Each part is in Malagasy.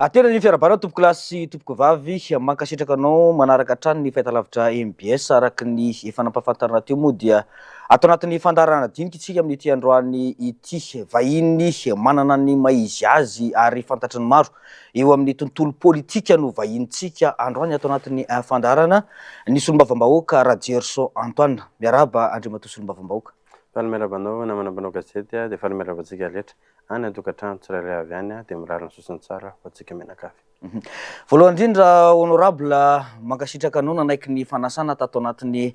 Atena ny fiarabanao tompoko lasy tompoko vavy mankasitraka anao manaraka hatrany ny fahitalavitra MBS araky ny efa nampahafantarana teo moa dia atao anatin'ny fandarana dinika isika amin'ity androany ity vahiny manana ny maizy azy ary fantatry ny maro eo amin'ny tontolo politika no vahinitsika androany atao anatin'ny fandarana ny solombavambahoaka Radjerson Antoine miaraba Andriamatoa solombavambahoaka. Falmerabanao namanabanao gazety dia falmerabantsika rehetra any an-tokantrano tsirairay avy any dia mirary ny sosiny tsara ho antsika menakavy. Voalohany indrindra honorable mankasitraka anao nanaiky ny fanasana tato anatin'ny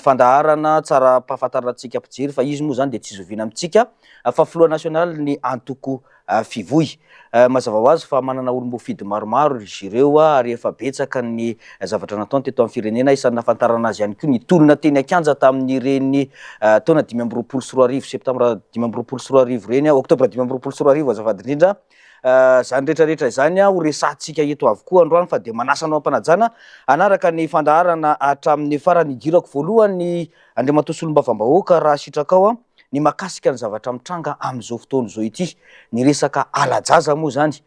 fandaharana tsara pahafantarantsika mpijery fa izy moa zany dia tsy zoviana amintsika fa filoha nasionaly ny antoko fivoy mazava ho azy fa manana olom-bofidy maromaro izy ireo ary efa betsaka ny zavatra nataony teto amin'ny firenena isan'ny nahafantarana azy ihany koa ny tolona teny Akanja tamin'ny reny taona 2024 septambra 2024 reny oktobra 2024 azafady indrindra zany rehetrarehetra izany ho resahantsika eto avokoa androany fa dia manasanao ampanajana anaraka ny fandaharana hatramin'ny farany idirako voalohany Andriamatoa solombavambahoaka raha sitraka ny makasika ny zavatra mitranga amin'izao fotoana izao ity ny resaka alajaza moa zany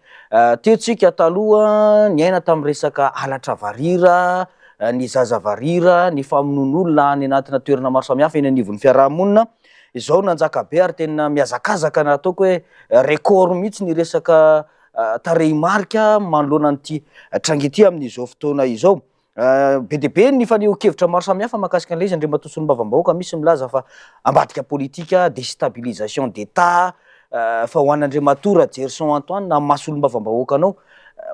teotsika taloha ny aina tamin'ny resaka halatra varira ny zaza varira ny famonon'olona any anatina toerana maro samihafa eny anivon'ny fiarahamonina izao nanjaka be ary tena miazakazaka na ataoko hoe record mihitsy ny resaka tarehy marika manoloana an'ity trangety amin'izao fotoana izao be dia be ny faneho-kevitra maro samihafa mahakasika an'ilay izy Andriamatoa solombavambahoaka misy milaza fa ambadika politika déstabilisation d'état fa ho an'Andriamatoa Radjerson Antoine na maha-solombavambahoaka anao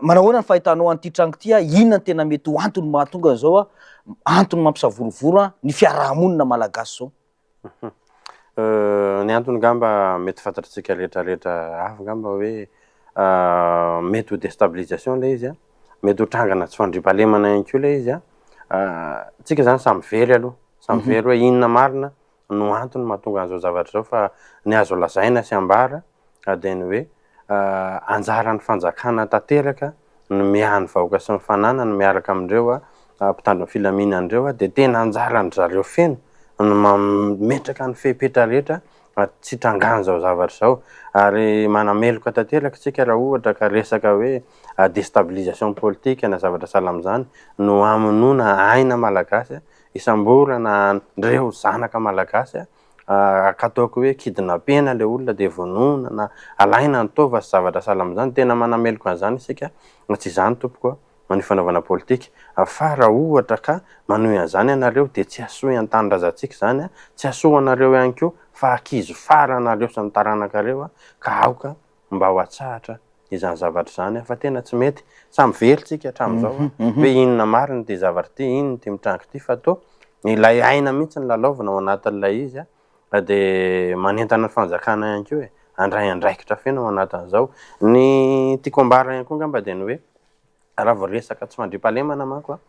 manahoana ny fahitanao an'ity trango ity inona ny tena mety ho antony mahatonga zao antony mampisavorovoro ny fiarahamonina malagasy zao. Ny antony gamba mety fantatritsika rehetrarehetra avy gamba hoe mety ho déstabilisation le izy mety ho trangana tsy fandriam-pahalemana ihany koa le izy tsika zany samy very aloha samy very hoe inona marina no antony mahatonga an'izao zavatra zao fa ny azo lazaina sy ambara dia ny hoe anjaran'ny fanjakana tanteraka no miahany vahoaka sy ny fananany miaraka amindreo mpitandro ny filaminandreo dia tena anjarany zareo feno no metraka ny fepetra rehetra tsy trangana zao zavatra zao ary manameloka tanteraka tsika raha ohatra ka resaka hoe déstabilisation politique na zavatra sahala amin'izany no amonoana aina malagasy isamborana ndreo zanaka malagasy kataoko hoe kidnappena le olona dia vonoina na alaina ny tova sy zavatra sahala amin'izany tena manameloka an'izany isika tsy izany tompoko ny fanaovana politika fa raha ohatra ka manohy an'izany ianareo dia tsy asoy an-tanindrazantsika zany tsy asoy anareo ihany koa fa ankizy faranareo sy ny taranaka-reo ka aoka mba ho atsahatra izany zavatra zany fa tena tsy mety samy verytsika hatramin'izao hoe inona mariny ty zavatra ty inona ty mitrango ty fa to ilay aina mihitsy ny lalaovina ao anatin'ilay izy dia manentana ny fanjakana ihany koa andray andraikitra fena ao anatin'izao ny tiako ambara ihany koa ngamba dia ny hoe raha vao resaka tsy fandriam-pahalemana manko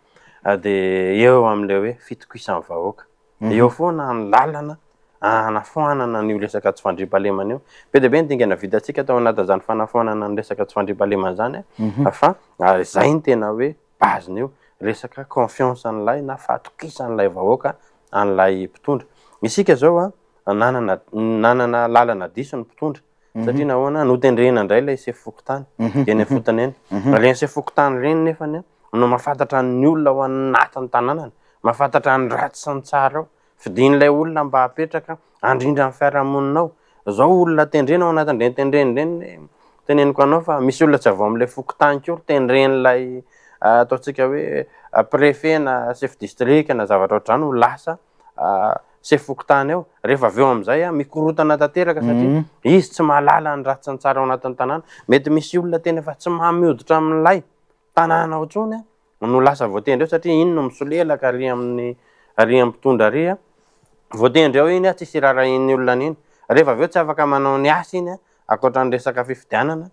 dia eo amin'ilay hoe fitokisan'ny vahoaka eo foana ny lalana hanafoanana ny resaka tsy fandriam-pahalemana eo be dia be ny dingana vitantsika tao anatin'izany fanafoanana ny resaka tsy fandriam-pahalemana zany fa izay ny tena hoe baziny eo resaka confiance an'ilay na fatokisan'ilay vahoaka an'ilay mpitondra isika zao nanana lalana diso ny mpitondra satria nahoana notendrena indray ilay sefokotany eny fotany eny reny sefokotany reny nefany no mahafantatra ny olona ao anatin'ny tanànany mahafantatra ny ratsy sy ny tsara ao fidin'ilay olona mba hapetraka andrindra ny fiarahamoninao zao olona tendrena ao anatin'ireny tendreny reny teneniko anao fa misy olona tsy avao amin'ilay fokotany koa tendren'ilay ataontsika hoe préfet na chef district na zavatra ohatrany ho lasa sefokotany eo rehefa avy eo amin'izay mikorotana tanteraka satria izy tsy mahalala ny ratsy ny tsara ao anatin'ny tanàna mety misy olona tena efa tsy mahamoditra amin'ilay tanàna ao intsony no lasa voatendry eo satria iny no misolelaka ary amin'ny mpitondra ary voatendry eo iny tsisy rara iny olona iny rehefa avy eo tsy afaka manao ny asa iny akoatra ny resaka fifidianana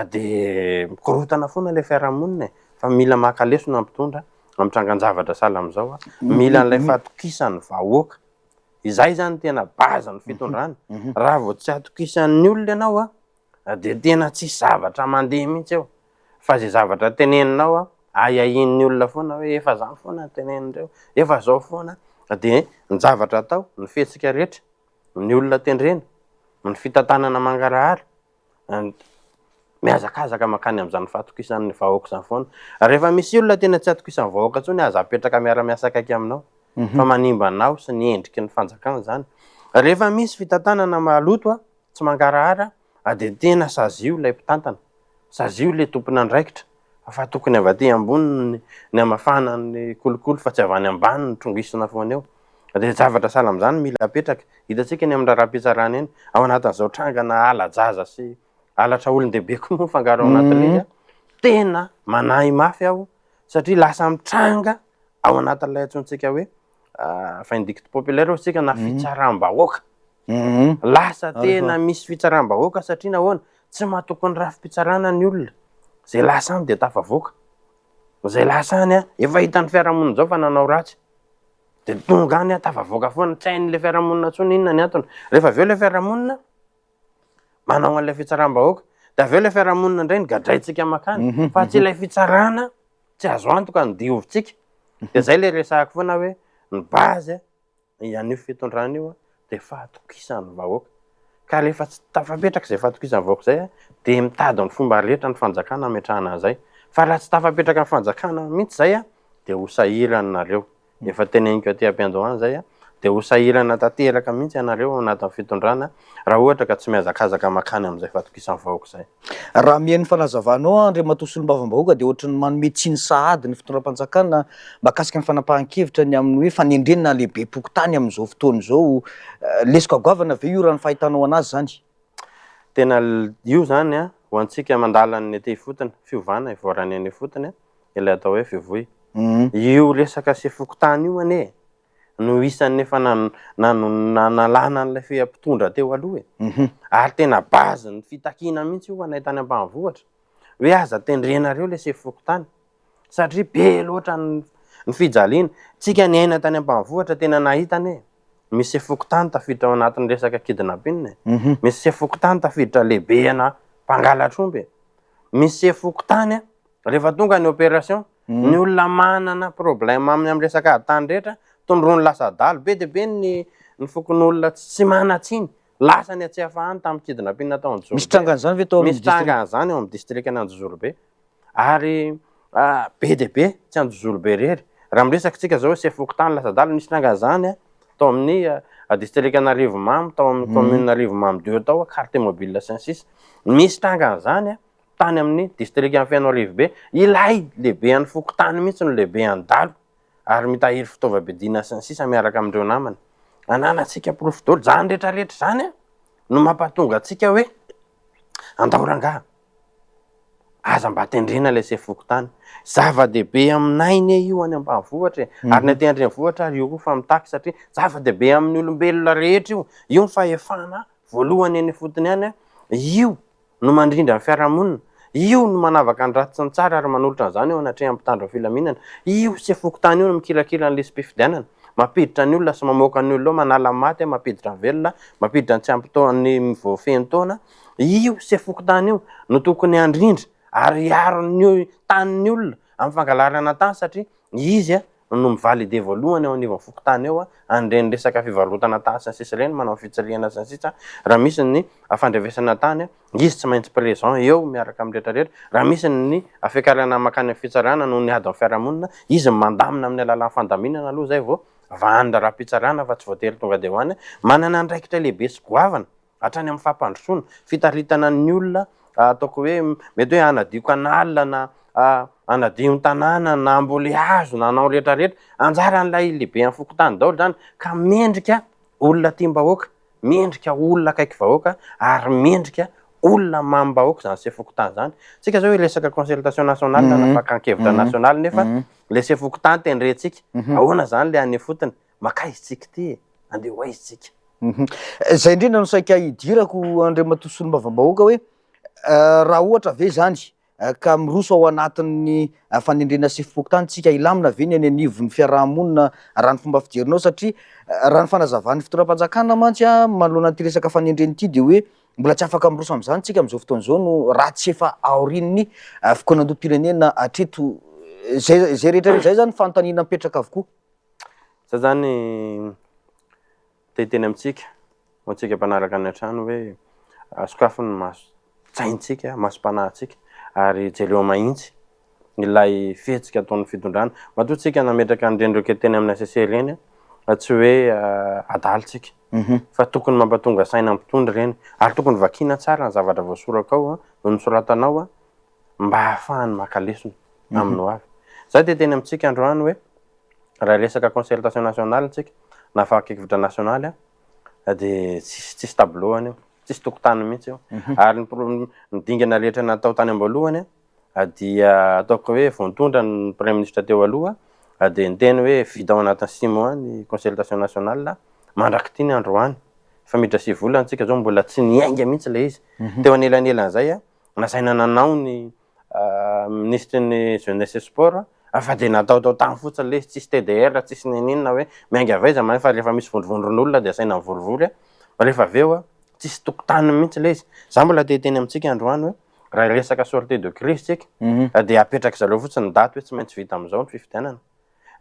dia mikorotana foana ilay fiarahamonina fa mila mahakalesona ny mpitondra mitrangan-javatra sahala amin'izao mila n'ilay fatokisan'ny vahoaka izay zany tena baza ny fitondrana raha vao tsy atokisan'ny olona ianao dia tena tsy zavatra mandeha mihitsy eo fa zay zavatra teneninao ayahin'ny olona foana hoe efa zany foana tenenindreo efa zao foana dia ny zavatra atao ny fihetsika rehetra ny olona tendrena ny fitantanana mangarahara miazakazaka makany amin'izany fahatokisan'ny vahoaka izany foana. Rehefa misy olona tena tsy atokisan'ny vahoaka intsony aza apetraka miara-miasa akaiky aminao fa manimba anao sy ny endriky ny fanjakana zany. Rehefa misy fitantanana maloto tsy mankarahara dia tena sazio ilay mpitantana, sazio ilay tompony andraikitra fa tokony avy aty ambony ny amafana ny kolokolo fa tsy avy any ambany ny trongisina foana eo. Dia zavatra sahala amin'izany mila apetraka. Hitantsika ny amin'ny raharaham-pitsarana eny ao anatin'izao trangana ala-jaza sy alatra olon-dehibe koa moa fangaro ao anatin'ilay tena manahy mafy aho satria lasa mitranga ao anatin'ilay antsontsika hoe vindicte populaire hotsika na fitsaram-bahoaka. Lasa tena misy fitsaram-bahoaka satria nahoana tsy mahatokony rafi-pitsarana ny olona. Zay lasa any dia tafavoaka. Zay lasa any efa hitan'ny fiarahamonina zao fa nanao ratsy. Dia tonga any tafavoaka foana tsy hain'ilay fiarahamonina intsony inona ny antony. Rehefa avy eo ilay fiarahamonina manao an'ilay fitsaram-bahoaka dia avy eo ilay fiarahamonina indray gadraintsika makany fa tsy ilay fitsarana tsy azo antoka ny diovitsika. Dia zay ilay resahako foana hoe ny bazy an'io fitondrana io dia fahatokisan'ny vahoaka. Ka rehefa tsy tafapetraka izay fahatokisan'ny vahoaka izay dia mitady ny fomba rehetra ny fanjakana hametrahana an'izay. Fa raha tsy tafapetraka ny fanjakana mihitsy izay dia ho sahirana nareo. Efa teneniko aty am-piandohany izay dia ho sahirana tanteraka mihitsy ianareo anatin'ny fitondrana raha ohatra ka tsy miazakazaka makany amin'izay fahatokisan'ny vahoaka izay. Raha mihaino fanazavanao Andriamatoa Solombavam-bahoaka dia ohatran'ny manome tsiny sahady ny fitondram-panjakana mahakasika ny fanapahan-kevitra ny amin'ny hoe fanendrenana lehibe pokotany amin'izao fotoana izao. Lesika goavana ve io raha ny fahitanao anazy zany? Tena io zany ho antsika mandalan'ny ety fotony fiovana ivoarany any fotony ilay atao hoe fivoy. Io resaka sefokotany io anie no isan'ny efa nalana an'ilay fiampitondra teo aloha ary tena bazy ny fitakiana mihitsy io anay tany ambanivohitra hoe aza tendrenareo ilay sefokotany satria be loatra ny fijaliana. Tsika ny aina tany ambanivohitra tena nahitany misy sefokotany tafiditra ao anatin'ny resaka kidnapping, misy sefokotany tafiditra lehibena mpangalatr'omby, misy sefokotany rehefa tonga ny opération ny olona manana problème amin'ny resaka tany rehetra tondrony lasa adalo be dia be ny fokon'olona tsy manatsiny lasa ny atsy afahany tamin'ny kidnapping natao Anjozorobe. Misy trangan'izany ve tao misy trangan'izany ao amin'ny districtn'ny Anjozorobe ary be dia be tsy Anjozorobe rery. Raha miresaka tsika zao sefokotany lasa adalo misy trangan'izany tao amin'ny districtn'ny Rivomamy, tao amin'ny commune Rivomamy 2 tao carte mobile Saint-Sis. Misy trangan'izany tany amin'ny districtn'ny Fianarivbe ilay lehibean'ny fokotany mihitsy no lehibean'ny dalo ary mitahiry fitaovam-piadiana Saint-Sis miaraka amin'ireo namany. Ananatsika profidôly zany rehetrarehetra zany no mampatonga atsika hoe andao rangaha aza mba tendrena ilay sefokotany. Zava-dehibe aminay ne io any ambanivohitra ary ny aty andrenivohitra ary io koa fa mitaky satria zava-dehibe amin'ny olombelona rehetra io ny fahefana voalohany eny fotony any io no mandrindra ny fiarahamonina, io no manavaka ny ratsy sy ny tsara ary manolotra an'izany eo anatrehan'ny mpitandro ny filaminana. Io sefokotany io no mikirakira ny lisam-pifidianana mampiditra ny olona sy mamoaka ny olona manala maty mampiditra ny velona mampiditra ny tsy ampy ny voafeny taona. Io sefokotany io no tokony andrindra ary hiaro ny tanin'ny olona amin'ny fangalarana tany satria izy no mivalide voalohany ao anivon'ny fokotany eo andreny resaka fivarotana tany Saint-Sis ireny manao fitsirihana Saint-Sis raha misy ny fandrevesana tany izy tsy maintsy présent eo miaraka amin'ny rehetrarehetra. Raha misy ny fiakarana makany amin'ny fitsarana no ny adin'ny fiarahamonina izy mandamina amin'ny alalan'ny fandaminana aloha zay vao vanida raha-pitsarana fa tsy voatery tonga dia hoany. Manana andraikitra lehibe sy goavana hatrany amin'ny fampandrosoana fitaritana ny olona ataoko hoe mety hoe anadio kanalina na anadio tanàna na ambole hazo na anao rehetrarehetra anjara n'ilay lehibe amin'ny fokotany daholo zany ka mendrika olona tiam-bahoaka, mendrika olona akaiky vahoaka ary mendrika olona mamy-bahoaka zany sefokotany zany. Tsika zao resaka concertation nationale na fakan-kevitra nationale nefa le sefokotany tendrentsika ahoana zany le any fotony makaizitsika ty andeha ho aizitsika. Zay indrindra no saika hidirako Andriamatoa Solombavam-bahoaka hoe raha ohatra ve zany ka miroso ao anatin'ny fanendrena sefokotany tsika ilamina ve ny any anivon'ny fiarahamonina raha ny fomba fijerinao satria raha ny fanazavan'ny fitondram-panjakana mantsy manoloana an'ity resaka fanendreny ity dia hoe mbola tsy afaka miroso amin'izany tsika amin'izao fotoana izao no raha tsy efa aorin'ny fikonandoam-pirenena hatreto zay rehetra zay zany fanontaniana mipetraka avokoa. Za zany teteny amintsika ho antsika mpanaraka ny an-trano hoe sokafo ny maso tsaintsika masom-panahintsika ary jereo mahitsy ilay fihetsika ataon'ny fitondrana matoatsika nametraka andrendreo teny amin'ny ACC reny tsy hoe adalitsika fa tokony mampatonga saina mpitondra reny ary tokony vakina tsara ny zavatra voasoraka ao no nosoratanao mba hahafahany maka lesona aminao avy. Zay de teny amintsika androany hoe raha resaka concertation nationale tsika na fankekivitra nationaly de tsisy tableau io tsisy tokotany mihitsy io ary ny dingana rehetra natao tany ambalohany dia ataoko hoe vontondra ny premier ministre teo aloha de ny teny hoe vita ao anatin'ny 6 mois ny concertation nationale mandraky ty ny androany fa midra 6 volana tsika zao mbola tsy niainga mihitsy le izy teo anelanelan'izay nasaina nanao ny ministre ny jeunesse et sport fa de natao tany fotsiny le tsisy TDR tsisy ninina hoe miainga avaiza fa rehefa misy vondrovondron'olona de asaina mivorivory rehefa aveo tsisy tokotany mihitsy le izy. Za mbola teny amintsika androany hoe raha resaka sortie de crise tsika de apetraka zareo fotsiny ny daty hoe tsy maintsy vita am'izao ny fifidianana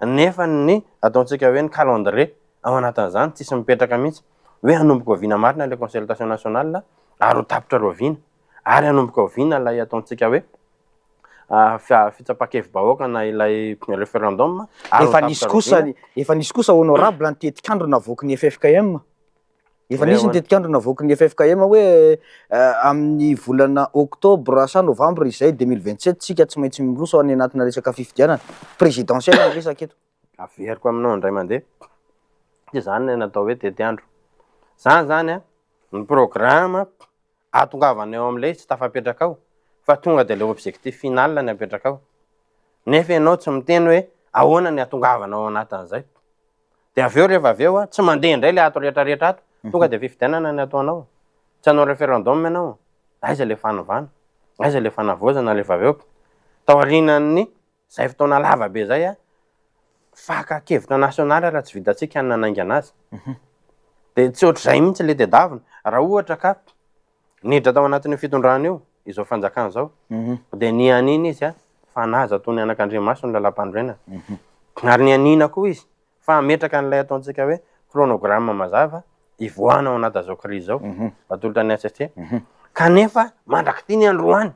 nefa ny ataontsika hoe ny calendrier ao anatin'izany tsisy mipetraka mihitsy hoe hanomboka oviana marina le concertation nationale ary ho tapitra roviana ary hanomboka oviana lay ataontsika hoe fitsapakevim-bahoaka na ilay référendum efa nisy kosa honorable ny tetikandro navoaky ny FFKM efa nisy ny tetikandro navoaky ny FFKM hoe amin'ny volana octobre sa novembre izay 2027 tsika tsy maintsy miroso any anatina resaka fifidianana présidentielle ny resaka eto averiko aminao indray mandeha de zany natao hoe tetiandro zany zany ny programme atongavana eo amin'ilay tsy tafapetraka ao fa tonga de le objectif final ny apetraka ao nefa ianao tsy miteny hoe ahoana ny atongavana ao anatin'izay de aveo rehefa aveo tsy mandeha indray le ato rehetrarehetra ato tonga de fifidianana ny ataonao tsy hanao référendum ianao aiza le fanovana aiza le fanavoazana rehefa aveo taorinan'ny zay fotoana lava be zay fakakevitra nationale raha tsy vitatsika ny nanainga anazy de tsy ohatr'izay mihitsy le tedavina raha ohatra ka nidra tao anatin'ny fitondrana io izao fanjakana zao de ny anina izy fa naza tony anak'Andriamaso ny lalam-pandroena ary ny anina koa izy fa ametraka an'ilay ataontsika hoe chronogramme mazava ivoana ao anaty zao crise zao atolotra ny ACC kanefa mandraky ty ny androany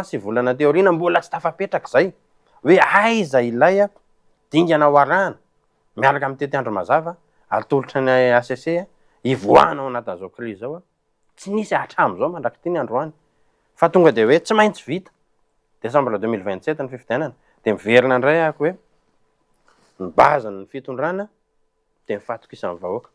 sy volana teorina mbola tsy tafapetraka zay hoe aiza ilay dingana oarahana miaraka amin'ny tetiandro mazava atolotra ny ACC ivoana ao anaty zao crise zao tsy nisy hatram'izao mandraky ty ny androany fa tonga de hoe tsy maintsy vita décembre 2027 ny fifidianana de miverina indray ako hoe ny bazany ny fitondrana de mifatokisan'ny vahoaka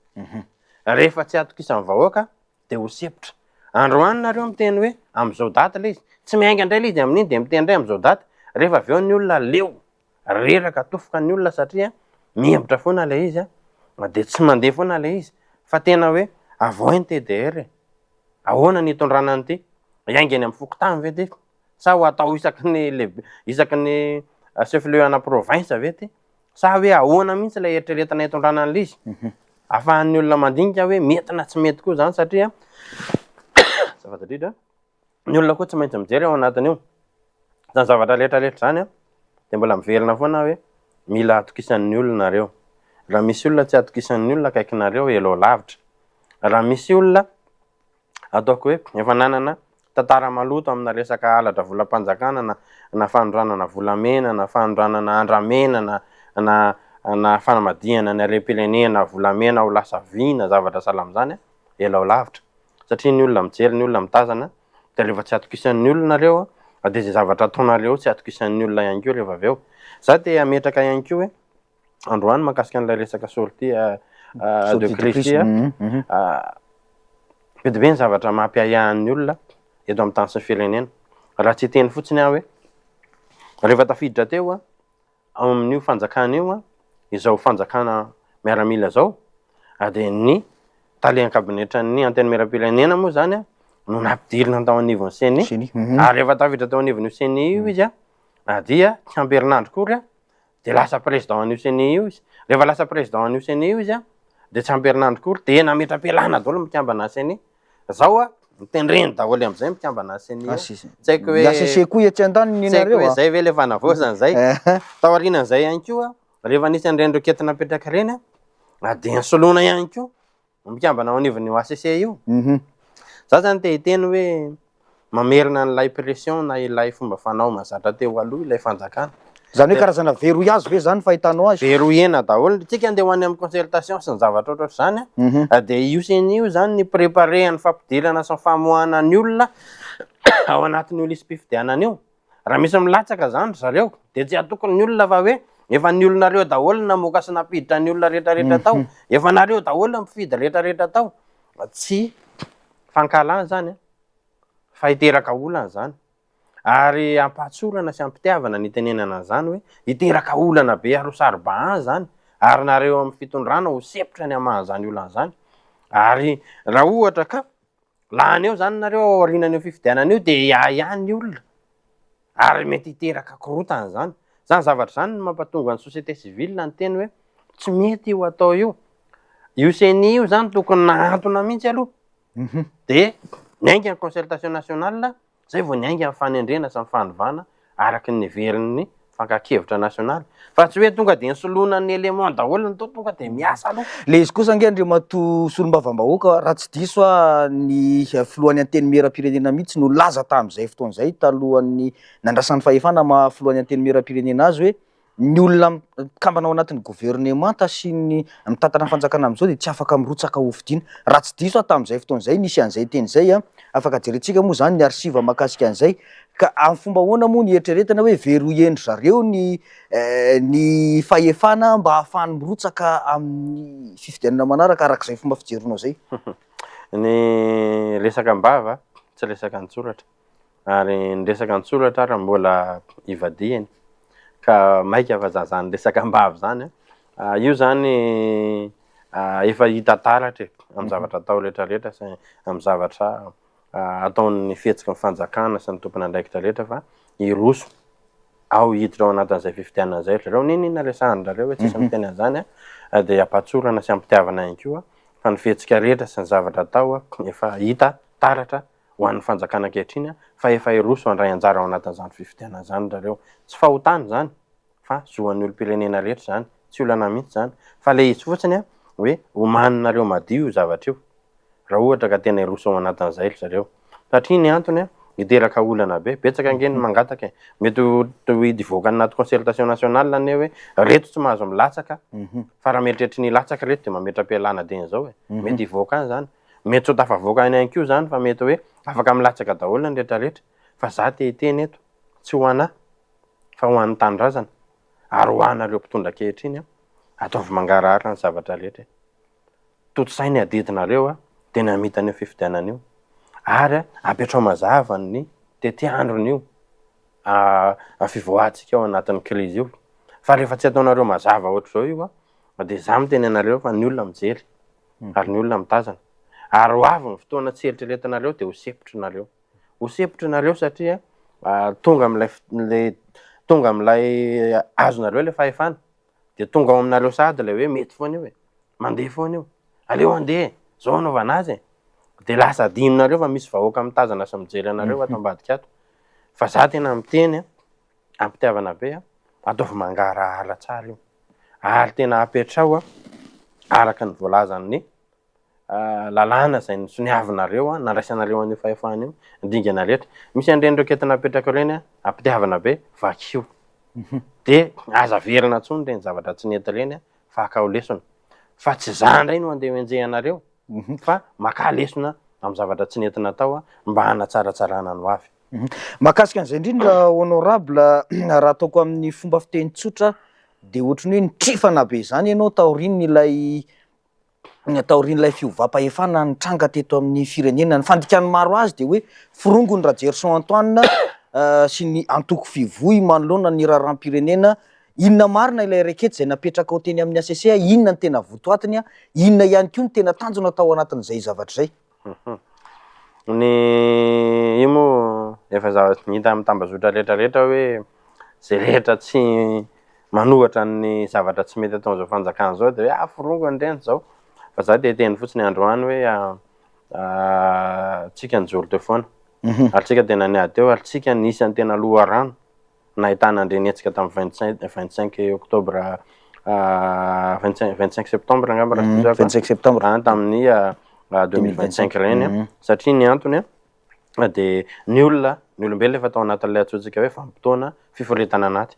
rehefa tsy atokisan'ny vahoaka de ho sepitra androany nareo miteny hoe am'izao daty le izy tsy miainga indray le izy amin'iny de miteny indray am'izao daty rehefa aveo ny olona leo reraka tofoka ny olona satria mihevitra foana le izy de tsy mandeha foana le izy fa tena hoe avoa ny TDR ahoana ny itondrana an'ity iaingany amin'ny fokotany ve ty sa ho atao isaky ny chef-lieu ana province ve ty sa hoe ahoana mihitsy lay eritreretana itondrana an'le izy afahan'ny olona mandinika hoe mety na tsy mety koa zany satria ny olona koa tsy maintsy mijery ao anatiny io zany zavatra rehetrarehetra zany de mbola miverina foana hoe mila atokisan'ny olona reo raha misy olona tsy atokisan'ny olona akaikinareo elo lavitra raha misy olona ataoko hoe efa nanana tantara maloto amina resaka alatra volam-panjakana na fanondranana volamena na fanondranana andramena na fanamadiana ny harem-pirenena volamena ho lasa vina zavatra sahala am'izany ela ao lavitra satria ny olona mijery ny olona mitazana de rehefa tsy atokisan'ny olona reo de zay zavatra ataonareo tsy atokisan'ny olona ihany koa rehefa aveo za te ametraka ihany koa hoe androany mahakasika an'ilay resaka sortie de crise be ny zavatra mampiahiahan'ny olona eto amin'ny tany sy ny firenena raha tsy teny fotsiny aho hoe rehefa tafiditra teo ao amin'io fanjakana io izao fanjakana miaramila zao de ny talian-kabinetran'ny anteny miram-pirenena moa zany no nampidirina tao anivon'ny CENI ary rehefa tafiditra tao anivon'io CENI io izy dia Jean Bernard Cour de lasa président an'io CENI io izy rehefa lasa président an'io CENI io izy de Jean Bernard Cour de nametra-pialana daholo mikambana CENI zao mitendreny daholo am'izay mikambana CENI tsaiko hoe ACC koa etsy an-tany ninareo hoe zay ve le fanavozana zay taorianan'izay ihany koa rehefa nisy andrendro ketina apetraka reny de ny soloina ihany koa mikambana ao anivon'io ACC io za zany te hiteny hoe mamerina n'ilay pression na ilay fomba fanao mazatra teo aloha ilay fanjakana zany hoe karazana verrouille azy ve zany fahitanao azy verrouillena daholo tsika andeha ho any amin'ny concertation sy ny zavatra ohatratra zany de io seny io zany ny préparé ny fampidirana sy ny famoahana ny olona ao anatin'ny olisym-pifidianana io raha misy milatsaka zany zareo de tsy atokony ny olona fa hoe efa ny olonareo daholo namoaka sy napiditra ny olona rehetrarehetra tao efa nareo daholo mifidy rehetrarehetra tao tsy fankalana zany fa hiteraka olana zany ary ampatsorana sy ampitiavana ny tenenana zany hoe hiteraka olana be arosaribaa zany ary nareo amin'ny fitondrana ho sepotra ny amahazany olana zany ary raha ohatra ka lany eo zany nareo ao aorinan'io fifidianana io de ihany ny olona ary mety hiteraka korotana zany zany zavatra zany ny mampatonga ny société civile ny teny hoe tsy mety io atao io seni io zany tokony nahantona mihitsy aloha de niainga ny concertation nationale zay vao niainga ny fanendrena sy ny fanovana araky ny heverin'ny fankakevitra nasionaly fa tsy hoe tonga de nysoloana ny élément daholo ny tonga de miasa aloha le izy kosa nge Andriamato solombavam-bahoaka raha tsy diso ny filohan'ny anteny miera-pirenena mihitsy no laza tamin'izay fotoana izay talohan'ny nandrasan'ny fahefana filohan'ny anteny miera-pirenena azy hoe ny olona kambana ao anatin'ny gouvernemanta sy ny mitantana fanjakana am'izao de tsy afaka mirotsaka hofidiana raha tsy diso tamin'izay fotoana izay nisy an'izay teny zay afaka jerentsika moa zany ny arsiva mahakasika an'izay ka amin'ny fomba ahoana moa ny eritreretana hoe verrouillendry zareo ny fahefana mba ahafahany mirotsaka amin'ny fifidianana manaraka arak'izay fomba fijerinao zay ny resaka mbava tsy resaka antsoratra ary ny resaka antsoratra raha mbola ivadiany ka maika fa zazany resaka mbava zany io zany efa hita taratra amin'ny zavatra atao rehetrarehetra sy amin'ny zavatra ataon'ny fihetsiky ny fanjakana sy ny tompony andraikitra rehetra fa iroso ao hiditra ao anatin'izay fifidianana zay zareo ninina resahany zareo hoe tsisy miteny an'izany de ampatsorana sy ampitiavana ihany koa fa ny fihetsika rehetra sy ny zavatra atao efa hita taratra ho an'ny fanjakana ankehitriny fa efa iroso andray anjara ao anatin'izany fifidianana zany zareo tsy fahotany zany fa zoan'ny olo-pirenena rehetra zany tsy olana mihitsy zany fa le izy fotsiny hoe omaninareo madio io zavatra io raha ohatra ka tena iroso ao anatin'izay zareo satria ny antony hiteraka olana be betsaka angeny mangataka mety hidivoaka anaty concertation nationale ane hoe reto tsy mahazo milatsaka fa raha mieritreritra ny latsaka reto de mametra-pialana deny zao mety hivoaka any zany mety tsy ho tafavoaka any ihany koa zany fa mety hoe afaka milatsaka daholo ny rehetrarehetra fa za te hiteny eto tsy ho anahy fa ho an'ny tanindrazana ary ho anareo mpitondra ankehitriny ataovy mangarahara ny zavatra rehetra toto-sainy adidinareo tena mitan'io fifidianana io ary apetrao mazava ny tetiandrony io fivoahantsika ao anatin'ny krizy io fa rehefa tsy ataonareo mazava ohatr'izao io de za miteny anareo fa ny olona mijery ary ny olona mitazana ary ho avy ny fotoana tsy eritreretanareo de ho sepotry nareo satria tonga am'lay azonareo le fahefana de tonga ao aminareo sady le hoe mety foana io mandeha foana io aleo andeha zao anaovana azy de lasa adininareo fa misy vahoaka mitazana sy mijery anareo ato ambadika ato fa za tena miteny ampitiavana be ataovy mangarahara tsara io ary tena apetrao araka ny voalazan'ny lalàna zay nisoniavinareo nandraisanareo an'io fahefana io indingana rehetra misy andrenireo kentina apetraka reny ampitiavana be vakio de aza verina tsony reny zavatra tsy nety reny fa aka ho lesona fa tsy za ndray no andeha hoenjehanareo fa maka lesona amin'ny zavatra tsy nentina tao mba hanatsaratsarana no avy mahakasika an'izay indrindra honorable raha ataoko amin'ny fomba fiteny tsotra de ohatrany hoe nitrifana be zany ianao taorian'ilay fiovam-pahefana nitranga teto amin'ny firenena ny fandikany maro azy de hoe firongony Radier Saint Antoine sy ny antoko fivoy manoloana ny raharam-pirenena inona marina ilay rekety zay napetraka ao teny amin'ny ACC inona ny tena votoatiny inona ihany koa ny tena tanjona tao anatin'izay zavatra zay io moa efa zavatra hita amin'ny tambazotra rehetrarehetra hoe zay rehetra tsy manohatra ny zavatra tsy mety ataon'izao fanjakana zao de hoe firongony reny zao fa za de teny fotsiny androany hoe tsika nijoro teo foana ary tsika tena niady teo ary tsika nisy ny tena loharano nahitana andrenetsika tamin'ny 25 octobre 25 septembre angamba raha 25 septembre tamin'ny 2025 reny satria ny antony de ny olombelona efa tao anatin'ilay atsotsika hoe vanim-potoana fiforetana anaty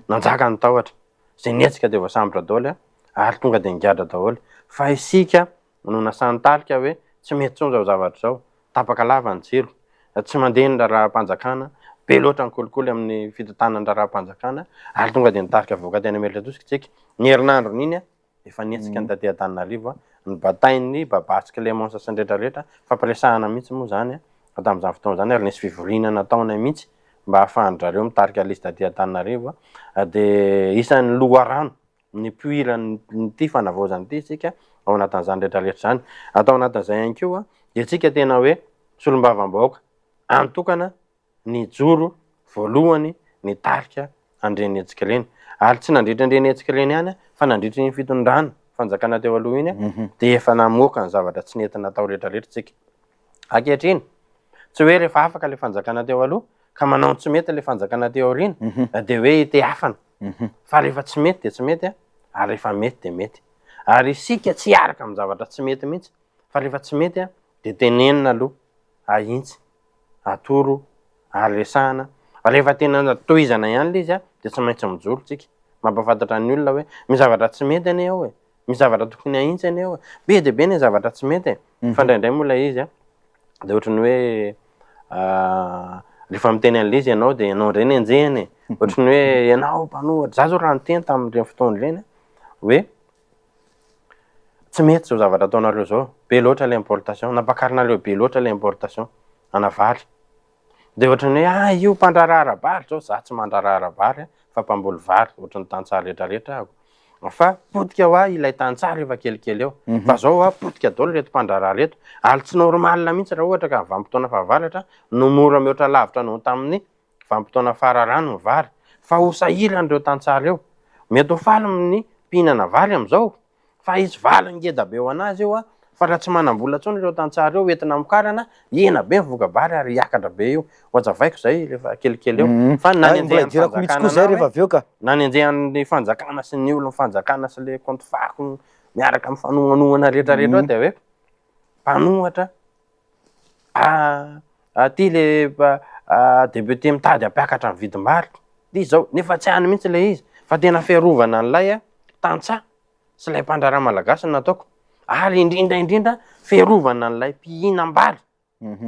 nanjaka ny tahotra zay nietsika de voasambra daholo ary tonga de ngiadra daholo fa isika no nasantalika hoe tsy mety tsony zao zavatra zao tapaka lava ny jiro tsy mandeha ny raharaham-panjakana be loatra ny kolikoly amin'ny fitantanany raharaham-panjakana ary tonga de nitarika voaka teny Ameritradosika tsika ny herinandro n'iny efa nietsika ny taty Antananarivo ny batain'ny babasy Clémence sy ny rehetrarehetra fampiresahana mihitsy moa zany tamin'izany fotoana zany ary nisy fivoriana nataona mihitsy mba ahafahandrareo mitarika lisy taty Antananarivo de isan'ny loharano ny puiran'ity fanavaozany ity tsika ao anatin'izany rehetrarehetra zany atao anatin'izay ihany koa de tsika tena hoe solombavam-bahoaka antokana ny joro voalohany ny tarika andreny hetsika reny ary tsy nandritra andreny hetsika reny ihany fa nandritra ny fitondrana fanjakana teo aloha iny de efa namoaka ny zavatra tsy nentina atao rehetrarehetra tsika ankehitriny tsy hoe rehefa afaka le fanjakana teo aloha ka manao tsy mety le fanjakana teo aorina de hoe te afana fa rehefa tsy mety de tsy mety ary rehefa mety de mety ary isika tsy araka amin'ny zavatra tsy mety mihitsy fa rehefa tsy mety de tenenina aloha ahintsy atoro ary resahana rehefa tena tohizana ihany le izy de tsy maintsy mijoro tsika mampafantatra ny olona hoe misy zavatra tsy mety ane ao misy zavatra tokony ahintsy ane ao be de be ny zavatra tsy mety fa indraindray moa ilay izy de ohatrany hoe rehefa miteny an'le izy ianao de ianao ndray ny enjehany ohatrany hoe ianao mpanohatra za zao raha niteny tamin'ireny fotoana ireny hoe tsy mety zao zavatra ataonareo zao be loatra le importation nampakarinareo be loatra le importation ana vary de ohatrany hoe io mpandraraha ara-bary zao za tsy mandraraha ara-bary fa mpamboly vary ohatrany tantsaha rehetrarehetra fa potika ho ilay tantsaha efa kelikely eo fa zao potika daholo reto mpandraraha reto ary tsy normalina mihitsy raha ohatra ka vanim-potoana fahavaratra no mora mihoatra lavitra noho tamin'ny vanim-potoana fararano ny vary fa ho sahiran'ireo tantsaha reo mety ho faly amin'ny mpihinana vary am'izao fa izy valy ngeda be ho anazy io fa raha tsy manam-bola tsony ireo tantsaha reo entina mikarana ena be mivoka-bary ary hiakatra be io hoajavaiko zay rehefa kelikely eo fa mihitsy koa zay rehefa avy eo ka na ny anjehan'ny fanjakana sy ny olo fanjakana sy le compte fako miaraka amin'ny fanohanohana rehetrarehetra de hoe mpanohatra aty le député mitady ampiakatra ny vidim-bary de zao nefa tsy hany mihitsy le izy fa tena fiarovana an'ilay tantsaha sy ilay mpandraraha malagasy no nataoko ary indrindra fiarovana an'ilay mpihinam-bary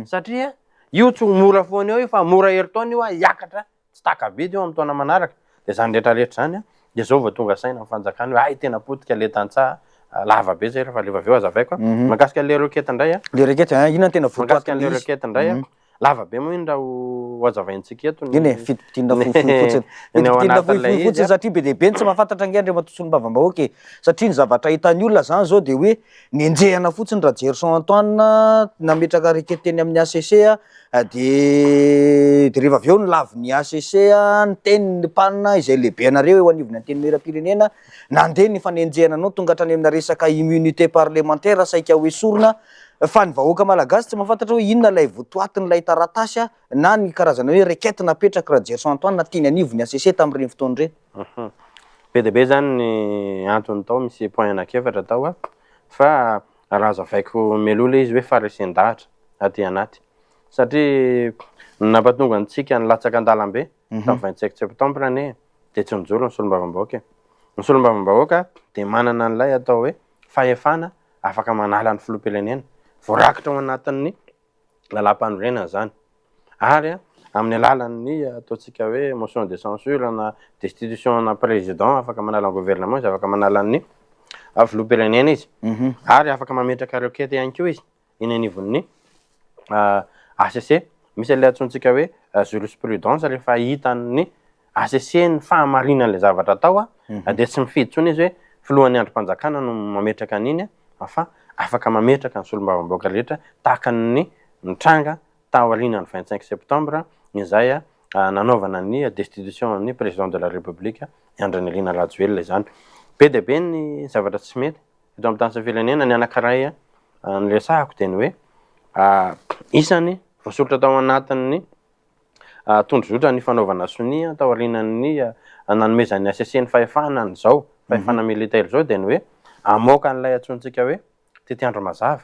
satria io tsy mora foana eo io fa mora heritaona io hiakatra tsy takabidy eo amin'ny taona manaraka de zany rehetrarehetra zany de zao vao tonga saina amin'ny fanjakana hoe tena potika le tantsaha lava be zay rehefa avy eo azavaiko mahakasika le reketa indray le reketa ina tena mahakasika le reketa indray lava be moa iny raha ho azavaintsika eto iny fitipitina fotsiny fitipitina fotsiny satria be dehibe tsy mahafantatra ngendry matosolom-bavam-bahoaka satria ny zavatra hitan'ny olona zany zao de hoe nenjehana fotsiny raha Gerson Antoine nametraka reketeny amin'ny ACC de rehefa avy eo ny laviny ACC ny teniny mpanina izay lehibe anareo eo anivony anteny miram-pirenena nandeha ny fanenjehana anao tonga hatrany amina resaka immunité parlementaire saika hoe sorona fa ny vahoaka malagasy tsy mahafantatra hoe inona lay votoatin'ilay taratasy na ny karazana hoe rekety napetraka raha Gerson Antoine na tiany anivony ACC tamin'ireny fotoana ireny be de be zany ny antony tao misy point anakefatra tao fa raha azavaiko melola izy hoe faresen-dahatra aty anaty satria nampatonga antsika ny latsaka an-dalambe tamin'ny 25 septembre ane de tsy nijoro ny solombavam-bahoaka ny solombavam-bahoaka de manana an'ilay atao hoe fahefana afaka manala ny filoham-pirenena voarakitra ao anatin'ny lalam-panorenana zany ary amin'ny alalan'ny ataontsika hoe motion de censure na destitution na président afaka manala ny gouvernement izy afaka manala ny filoham-pirenena izy ary afaka mametraka rekety ihany koa izy iny anivon'ny ACC misy le atsontsika hoe jurisprudence rehefa hitan'ny ACC ny fahamarinan'le zavatra atao de tsy mifidy tsony izy hoe filohan'ny androm-panjakana no mametraka an'iny fa afaka mametraka ny solombavam-bahoaka rehetra tahaka ny nitranga tao aorianany 25 septembre izay nanaovana ny destitution ny président de la république Andry Nirina Rajoelina zany be de be ny zavatra tsy mety eto amin'ny tany sy firenena ny anankiray ny resahako teny hoe isany voasoratra tao anatin'ny tondrozotra ny fanaovana sonia tao aorianan'ny nanomezan'ny ACC ny fahefana n'izao fahefana militaire zao de ny hoe amoaka an'ilay atsontsika hoe tety andro mazava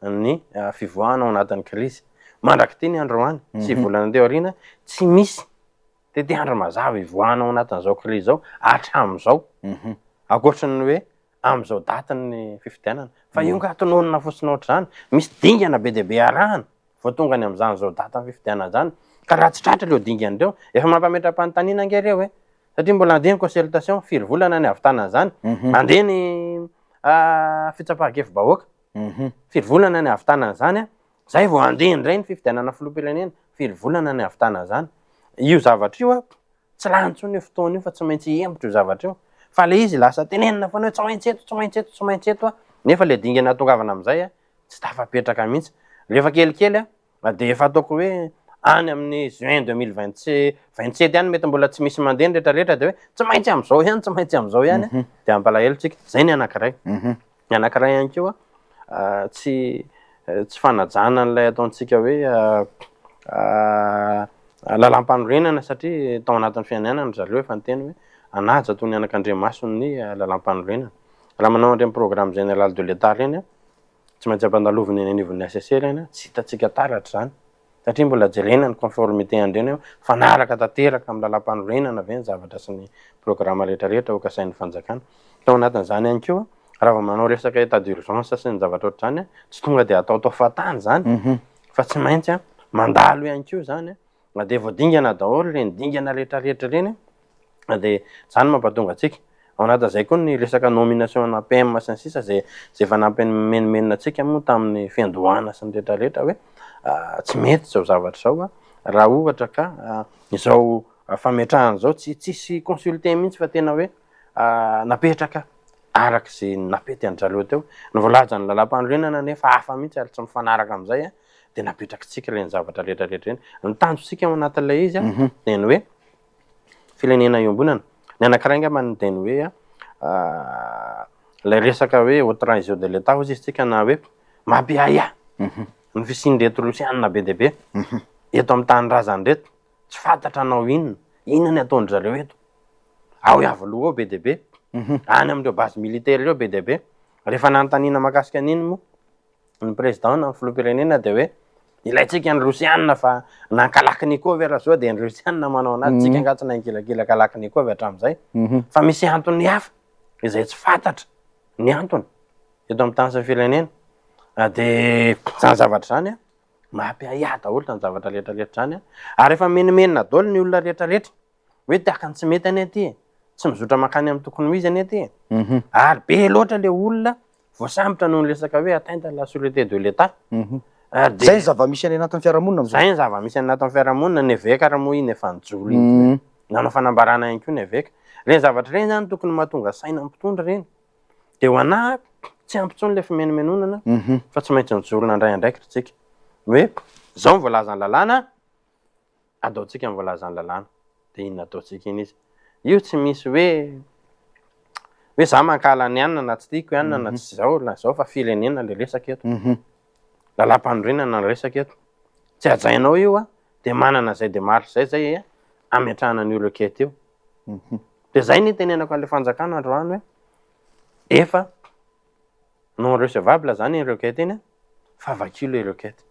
ny fivoahana ao anatin'ny krizy mandraky ty ny androany sy volana teo arina tsy misy te andro mazava ivoahana ao anatin'izao krizy zao hatram'izao akoatrany hoe am'izao datany fifidianana fa io nga tononona fotsiny oatra zany misy dingana be deabe arahana vao tonga any am'zany zao datany fifidianana zany ka raha tsy tratra leo dingany reo efa mampametram-panontaniana angereo satria mbola andeha ny consultation firy volana ny avy tanana zany andeha ny fitsapahan-kefy-bahoaka firy volana ny avy tanana zany zay vao andeha indray ny fifidianana filoham-pirenena firy volana ny avy tanana zany io zavatra io tsy lantsony io fotoana io fa tsy maintsy embotro io zavatra io fa le izy lasa tenenina foana hoe tsy maintsy eto tsy maintsy eto tsy maintsy eto nefa le dingana tongavana am'izay tsy tafapetraka mihitsy rehefa kelikely de efa ataoko hoe any amin'ny juin 2027 any mety mbola tsy misy mandeha ny rehetrarehetra de hoe tsy maintsy am'izao ihany tsy maintsy am'izao ihany de ampalahelo tsika zay ny anankiray ny anankiray ihany keo tsy fanajana n'lay ataontsika hoe lalam-panorenana satria tao anatin'ny fiainana zareo efa nyteny hoe anaja toy ny anak'Andriamasony ny lalam-panorenana raha manao an'ireny programme général de l'état reny tsy maintsy ampandaloviny ny anivon'ny SSR eny tsy hitatsika taratra zany satria mbola jerena ny conformité andreny fanaraka tanteraka amin'ny lalam-panorenana ve ny zavatra sy ny programme rehetrarehetra okasain'ny fanjakana tao anatin'izany ihany keo raha vao manao resaka état d'urgence sy ny zavatra oatra zany tsy tonga de ataotao fatany zany fa tsy maintsy mandalo ihany keo zany de voadingana daholo reny dingana rehetrarehetra reny de zany mampatonga atsika ao anatin'izay koa ny resaka nomination na PM sy ny sisa zay efa nampimenimenina atsika moa tamin'ny fiandohana sy ny rehetrarehetra hoe tsy mety zao zavatra zao raha ohatra ka izao fametrahana zao tsisy consulté mihitsy fa tena hoe napetraka araky ze napety andraleo teo ny voalaza ny lalam-panorenana nefa hafa mihitsy ary tsy mifanaraka am'izay de napetraky tsika reny zavatra rehetrarehetra reny ny tanjosika ao anatin'ilay izy de ny hoe firenena iombonana ny anankiray ngamba ny teny hoe lay resaka hoe au transition de l'état ozy izy tsika na hoe mampiaia ny fisindreto rosianina be deabe eto amin'ny tany razany reto tsy fantatra anao inona ny ataondry zareo eto ao iavaloha ao be deabe any am'ireo base militaire reo be deabe rehefa nanontaniana makasika an'iny moa ny président na filoham-pirenena de hoe ilaitsika ny rosianina fa nankalaknikova raha zao de ny rosianina manao anazy tsika angatsy nankilakila kalaknikova hatram'izay fa misy antony hafa izay tsy fantatra ny antony eto amin'ny tany sy firenena de zany zavatra zany mampiaia daholo zany zavatra rehetrarehetra zany ary efa menimenina daholo ny olona rehetrarehetra hoe tahakany tsy mety any aty tsy mizotra makany amin'ny tokony ho izy any aty ary be loatra le olona voasambotra noho ny resaka hoe atteinte la sûreté de l'état zay ny zava-misy any anatin'ny fiarahamonina zay ny zava-misy any anatin'ny fiarahamonina ny eveka raha moa iny efa nijoro iny nanao fanambarana ihany koa ny eveka reny zavatra reny zany tokony mahatonga saina mpitondra reny de ho anahy tsy ampitsony le fimenomenonana fa tsy maintsy nijorona andray andraikitra tsika hoe zao ny voalazany lalàna ataotsika ny voalazany lalàna de inona ataotsika iny izy io tsy misy hoe za mankala ny anina na tsy tiako anina na tsy zao na zao fa firenena le resaka eto lalam-panorenana ny resaka eto tsy ajainao io de manana zay démarche zay ametrahana ny requête io de zay ny tenenako an'le fanjakana androany hoe efa non recevable zany ny requête iny fa vacu le requête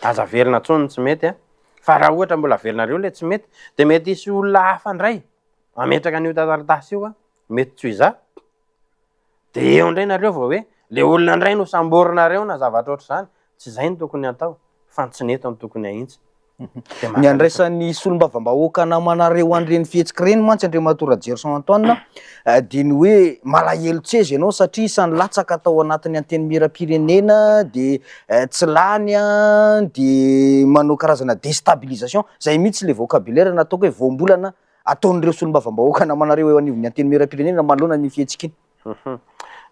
aza verina tsony tsy mety fa raha ohatra mbola verinareo le tsy mety de mety isy olona hafa ndray ametraka an'io taratasy io mety tsy iza de eo indray nareo vao hoe le olona ndray no samborinareo na zavatra oatra zany tsy zay ny tokony atao fa tsy neto ny tokony ahitsy ny andraisan'ny solombavam-bahoaka namanareo an'ireny fihetsika reny mantsy Andriamatora Gerson Antoine de ny hoe malahelo tsezy ianao satria isan'ny latsaka tao anatin'ny anteny miram-pirenena de tsy lany de manao karazana déstabilisation zay mihitsy le vocabulaire nataoko hoe voambolana ataon'ireo solombavam-bahoaka namanareo eo anivon'ny anteny miram-pirenena manoloana ny fihetsika iny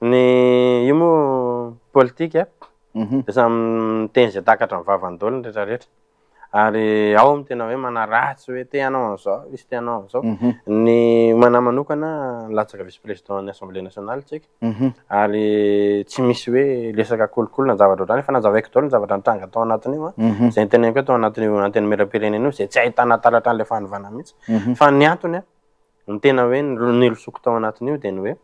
ny io moa politika de samy teny zay takatra ny vavany daholo ny rehetrarehetra ary ao amin'ny tena hoe manaratsy hoe te hanao an'izao izy te hanao an'izao ny mana manokana latsaka vice président ny assemblée nationale tsika ary tsy misy hoe resaka kolokolona ny zavatra ohatrany fa nazavaiko daholo ny zavatra nitranga tao anatiny io zay ny teneniko hoe tao anatin'io anteny miram-pirenena io zay tsy ahitana taratra an'le fanovana mihitsy fa ny antony ny tena hoe nilosoko tao anatiny io de ny hoe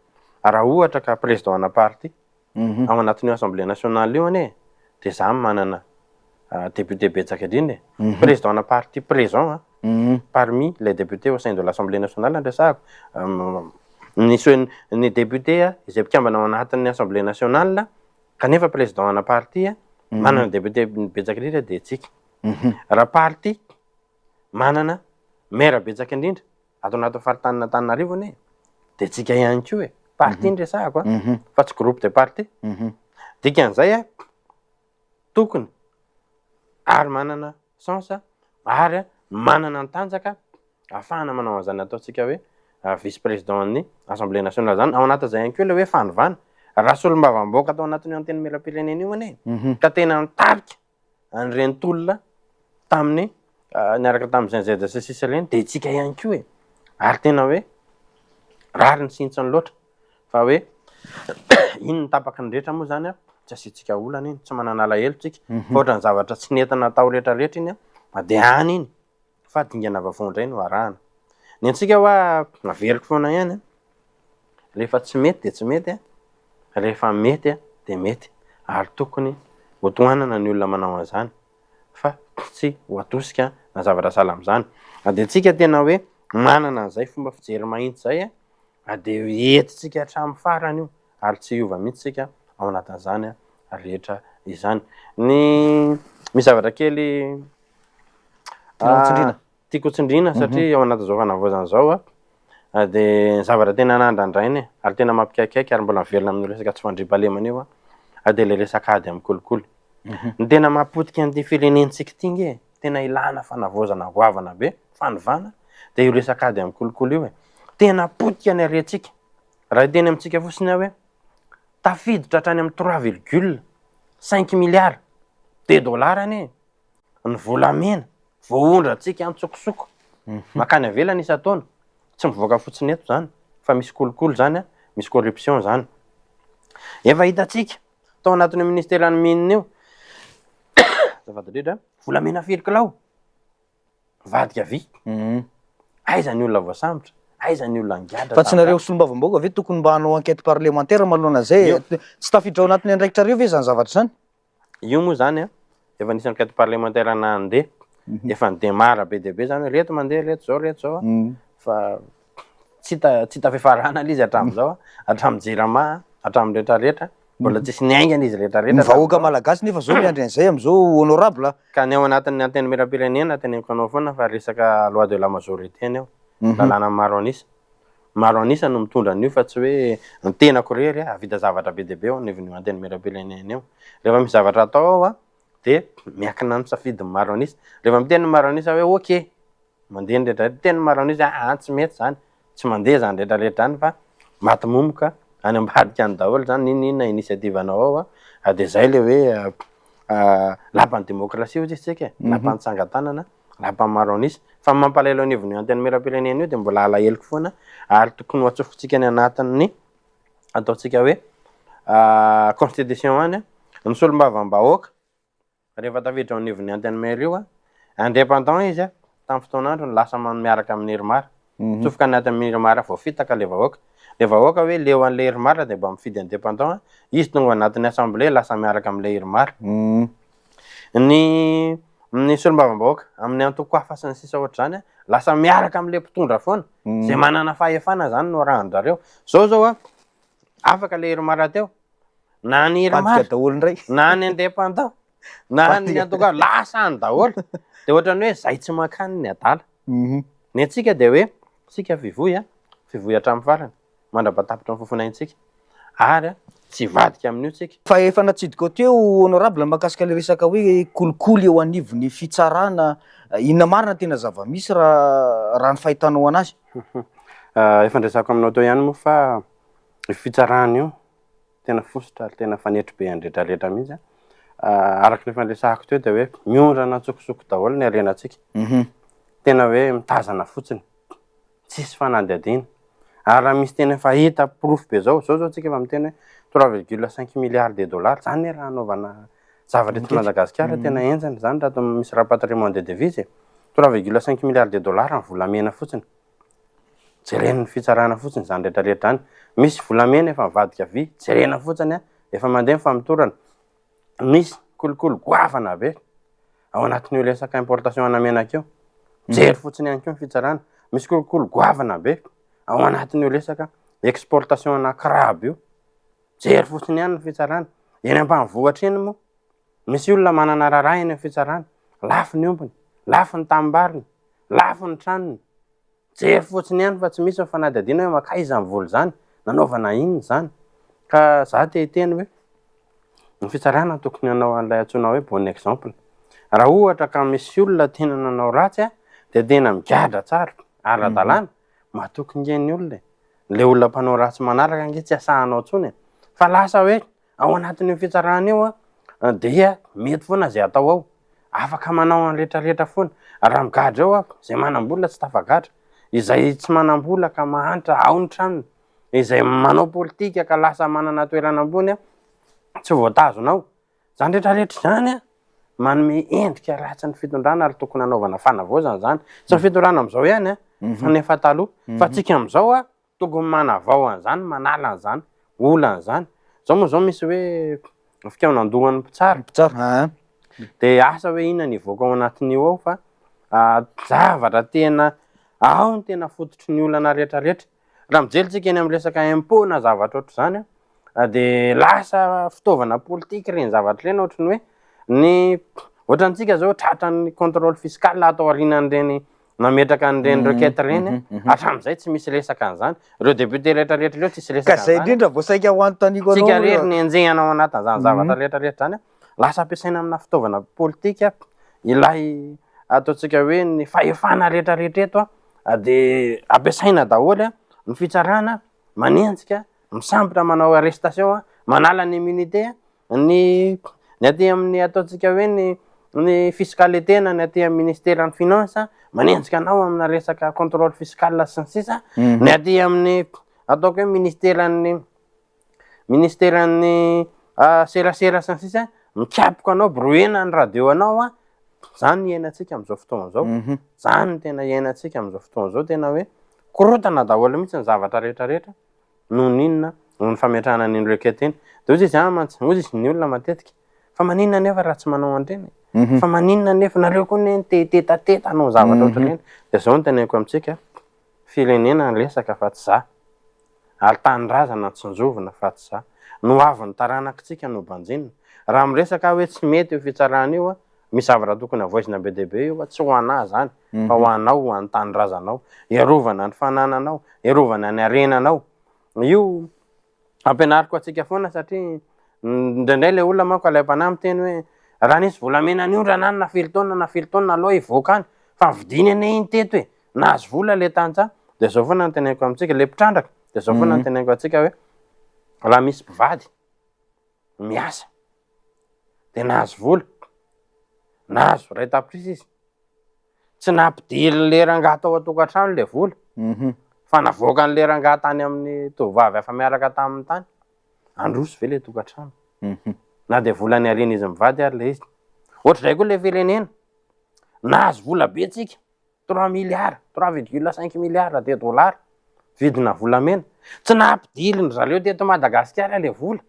raha ohatra ka président ana parti ao anatin'io assemblée nationale io ane de za manana député betsaka indrindra président na parti présent parmi les députés au sein de l'assemblée nationale andresahako ny député izay mpikambana ao anatin'ny assemblée nationale kanefa président na parti manana député betsaka indrindra de tsika raha parti manana maire betsaka indrindra ato anaty faritany Antananarivo ane de tsika ihany koa parti ny resahako fa tsy groupe de parti dikan'izay tokony ary manana chance ary manana ny tanjaka ahafahana manao an'izany ataontsika hoe vice président ny assemblée nationale zany ao anatin'izay ihany koa le hoe fanovana raha solombavam-baoaka atao anatin'ny anteny melapirenena io ane ka tena nitarika an'ireny tolona tamin'ny niaraka tamin'izay ZCC reny de tsika ihany koa ary tena hoe rary ny sintsiny loatra fa hoe iny ny tapaka ny rehetra moa zany tsy asiantsika olana iny tsy manana alahelo tsika fa ohatrany zavatra tsy nentina atao rehetrarehetra iny de any iny fa dingana vavondray no arahana ny antsika hoa averiko foana ihany rehefa tsy mety de tsy mety rehefa mety de mety ary tokony hotoanana ny olona manao an'izany fa tsy ho atosika na zavatra sahala am'izany de tsika tena hoe manana an'izay fomba fijery mahitsy zay de entitsika hatramin'ny farany io ary tsy hiova mihitsy tsika ao anatin'izany rehetra izany ny misy zavatra kely tiako tsindrina satria ao anatin'izao fanavoazana zao de zavatra tena nandrandrainy ary tena mampikaikaiky ary mbola mivelona amin'ny resaka tsy fandriam-pahalemana io de le resaka ady amin'ny kolikoly ny tena mapotika an'ity firenentsika ty tena ilana fanavoazana goavana be fanovana de io resaka ady amin'ny kolikoly io tena potika ny arentsika raha teny amintsika fotsiny hoe tafiditra hatrany amin'ny 3,5 milliards de dollars ane ny volamena voaondratsika antsokosoko makany avelany isa-taona tsy mivoaka fotsiny eto zany fa misy kolikoly zany misy corruption zany efa hitatsika tao anatin'ny ministère ny minina io zavadindrindra volamena firy kilao vadika vy aiza ny olona voasambotra aiza ny olona ngiadra fa tsy nareo solombavam-baoaka ve tokony mba hanao enquête parlementaire manoloana zay tsy tafiditra ao anatin'ny andraikitra reo ve zany zavatra zany io moa zany efa nisy enquête parlementaire nandeha efa nidemara be deabe zany hoe reto mandeha reto zao fa tsy hita fifarana izy hatramin'izao hatramin'ny jirama hatramin'ny rehetrarehetra mbola tsisy niaingana izy rehetrarehetra ny vahoaka malagasy nefa zao miandry an'izay am'izao honorable ka ny ao anatin'ny anteny merapirenena teneniko anao foana fa resaka loi de la majorité ny ao lalàna maro anisa no mitondra an'io fa tsy hoe ny tenako rery avita zavatra be deabe ao nivonio anteny merapirenena eo rehefa misy zavatra atao ao de miakina ny safidiny maro anisa rehefa miteny maro anisa hoe ok mandeha ny rehetrarehetra teny maro anisa tsy mety zany tsy mandeha zany rehetrarehetra zany fa maty momoka any ambadika any daholo zany inona initiative anao ao de zay le hoe lapan'ny démocratie ozy tsika lapan'ny tsangatanana lapan'ny maro anisa fa mampalahelo anivonio anteny merapirenena io de mbola alaheloko foana ary tokony ho atsofotsika ny anatin'ny ataotsika hoe constitution any ny solombavam-bahoaka rehefa tafiditra anivon'ny anteny maire io indépendant izy tamin'ny fotoanandro ny lasa miaraka amin'ny herimara tsofoka anaty amin'ny herimara voafitaka le vahoaka hoe leo an'le herimara de mba mifidy indépendant izy tonga anatin'ny assemblée lasa miaraka amin'le herimara ny solombavam-bahoaka amin'ny antoko hafa sy ny sisa ohatry zany lasa miaraka amin'le mpitondra foana zay manana fahefana zany no rahandrareo zao afaka le herimara teo na ny herimara daholo ndray na ny indépendant na ny antoko lasa any daholo de ohatrany hoe zay tsy makany ny adala ny antsika de hoe sika fivoy hatramin'ny farany mandrabatapitra ny fofonaintsika ary tsy vadika amin'io tsika fa efa natsidika teo honorable mahakasika le resaka hoe kolikoly eo anivon'ny fitsarana inona marina tena zava-misy raha ny fahitanao anazy efa ndresako aminao tao ihany moa fa fitsarana io tena fosotra tena fanetry be andretrarehetra mihitsy araky ny fandresahako teo de hoe miondrana tsokosoko daholo ny arenatsika tena hoe mitazana fotsiny tsisy fanadihadina ary raha misy tena fahita proof be zao tsika efa miteny hoe 3,5 milliards de dollars zany raha anaovana zavatra eto Madagasikara tena enjana zany raha misy raha patrimoine de devise 3,5 milliards de dollars ny volamena fotsiny jerena ny fitsarana fotsiny zany rehetrarehetra zany misy volamena efa mivadika vy jerena fotsiny efa mandeha famitorana misy kolokolo goavana be ao anatin'io resaka importation anamenaka io jery fotsiny ihany koa ny fitsarana misy kolokolo goavana be ao anatin'io resaka exportation ana crabe io jery fotsiny ihany ny fitsarana eny ambanivohitra eny moa misy olona manana raharaha eny amin'ny fitsarana lafo ny ombony lafo ny tambariny lafo ny tranony jery fotsiny ihany fa tsy misy mifanadihadiana hoe makaiza ny voly zany nanaovana inony zany ka za te hiteny hoe ny fitsarana tokony hanao an'ilay antsoina hoe bon exemple raha ohatra ka misy olona tena nanao ratsy dia tena migadra tsara ara-dalàna mahatoky ngeny olona le olona mpanao ratsy manaraka nge tsy asahanao tsony fa lasa hoe ao anatin'io fitsarana io dia mety foana zay atao ao afaka manao an'rehetrarehetra foana raha migadra eo zay manam-bola tsy tafagadra izay tsy manam-bola ka mahantra ao ny tranony izay manao politika ka lasa manana toerana ambony tsy voatazonao zany rehetrarehetra zany manome endrika ratsy ny fitondrana ary tokony anaovana fanavaozana zany tsy ny fitondrana am'izao ihany fa nefa taloha fa tsika am'izao tokony manavao an'izany manala an'izany ola an'izany zao moa zao misy hoe fikaonandohan'ny mpitsara dia asa hoe inona ny ivoaka ao anatin'io ao fa zavatra tena ao ny tena fototry ny olana rehetrarehetra raha mijelitsika eny amin'ny resaka impôt na zavatra ohatr' zany dia lasa fitaovana politika ireny zavatra ireny ohatrany hoe ny ohatrantsika zao tratran'ny contrôle fiscal atao aorianan'ireny nametraka an'ireny requête ireny hatramin'izay tsy misy resaka an'izany ireo député rehetrarehetra ireo tsisy resaka ka zay indrindra voasaika ho antoniko anao tsika rery ny enjehana ao anatin'izany zavatra rehetrarehetra zany lasa ampiasaina amina fitaovana politika ilay ataontsika hoe ny fahefana rehetrarehetra eto dia ampiasaina daholo ny fitsarana manenjika misambotra manao arrestation manala ny immunité ny aty amin'ny ataontsika hoe ny fiscalité na ny aty amin'ny ministère ny finance manenjika anao amina resaka contrôle fiscal sy ny sisa ny aty amin'ny ataoko hoe ministèren'ny serasera sy ny sisa mikapoka anao broena ny radio anao zany ny iainantsika am'izao fotoana zao zany ny tena iainantsika am'izao fotoana zao tena hoe korotana daholo mihitsy ny zavatra rehetrarehetra no ninona ny fametrahana ny requête iny dia ozy izy ny olona matetika fa maninona nefa raha tsy manao an'ireny fa maninona nefa nareo koa ny tetetateta anao zavatra ohatrany dia zao ny teneniko amintsika firenena ny resaka fa tsy za ary tanindrazana tsinjovina fa tsy za no avy ny taranakitsika no banjinina raha miresaka hoe tsy mety io fitsarana io misy zavatra tokony avoizina be deabe io tsy ho anah zany fa ho anao ho an'ny tanindrazanao iarovana ny fanananao iarovana ny arenanao io ampianariko atsika foana satria indraindray le olona manko alay mpanahy miteny hoe raha nisy volamena ny ondra any na filo taona aloha hivoaka any fa vidiny ane iny teto hoe nahazo vola le tantsa dia zao foana nyteneniko amintsika le mpitrandraka dia zao foana nyteneniko atsika hoe raha misy mpivady miasa dia nahazo vola nahazo ray taprisy izy tsy nampidily le rangaha tao atokantrano le vola fa navoaka an'le rangaha tany amin'ny tovavy afa miaraka tamin'ny tany androso ve le tokantrano na dia volany arena izy mivady ary le izy ohatr'izay koa le firenena nahazo vola be tsika 3 milliards 3,5 milliards de dollars vidina volamena tsy nampidily ny zareo teto Madagasikara le vola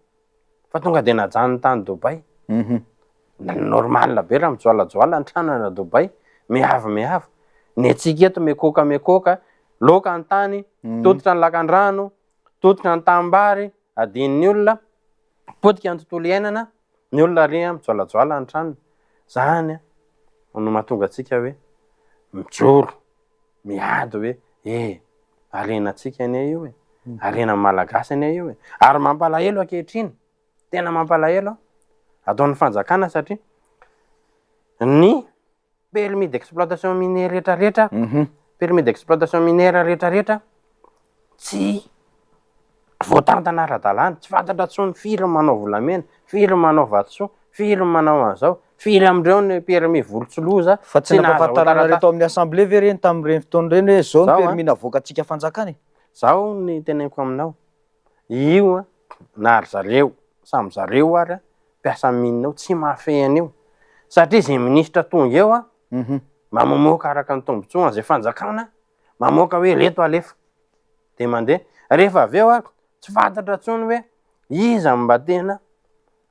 fa tonga dia najany tany Dubai normal be raha mijoalajoala ny tranona Dubai miavo ny atsika eto mekoka loka ny tany tototra ny lakan-drano tototra ny tambary adin'ny olona potika ny tontolo iainana ny olona ry mijoalajoala ny tranony zany no mahatonga atsika hoe mijoro miady hoe arenatsika ane io arena malagasy ane io ary mampalahelo ankehitriny tena mampalahelo ataon'ny fanjakana satria ny permis d'exploitation minière rehetrarehetra permis d'exploitation minière rehetrarehetra tsy voatantana ara-dalàna tsy fantatra tsony firy manao volamena firy manao vatosoa firy manao an'izao firy amindreo ny permis volontsoloza fa tsy nampahafantarana reto amin'ny assemblée ve reny tamin'ireny fotoana ireny hoe zao ny permis navoakantsika fanjakana zao ny teneniko aminao io na ary zareo samy zareo ary mpiasa minina eo tsy mahafehy an'io satria zay ministra tonga eo mamomoaka araka ny tombotsoa zay fanjakana mamoaka hoe reto alefa dia mandeha rehefa avy eo tsy fantatra tsony hoe iza mba tena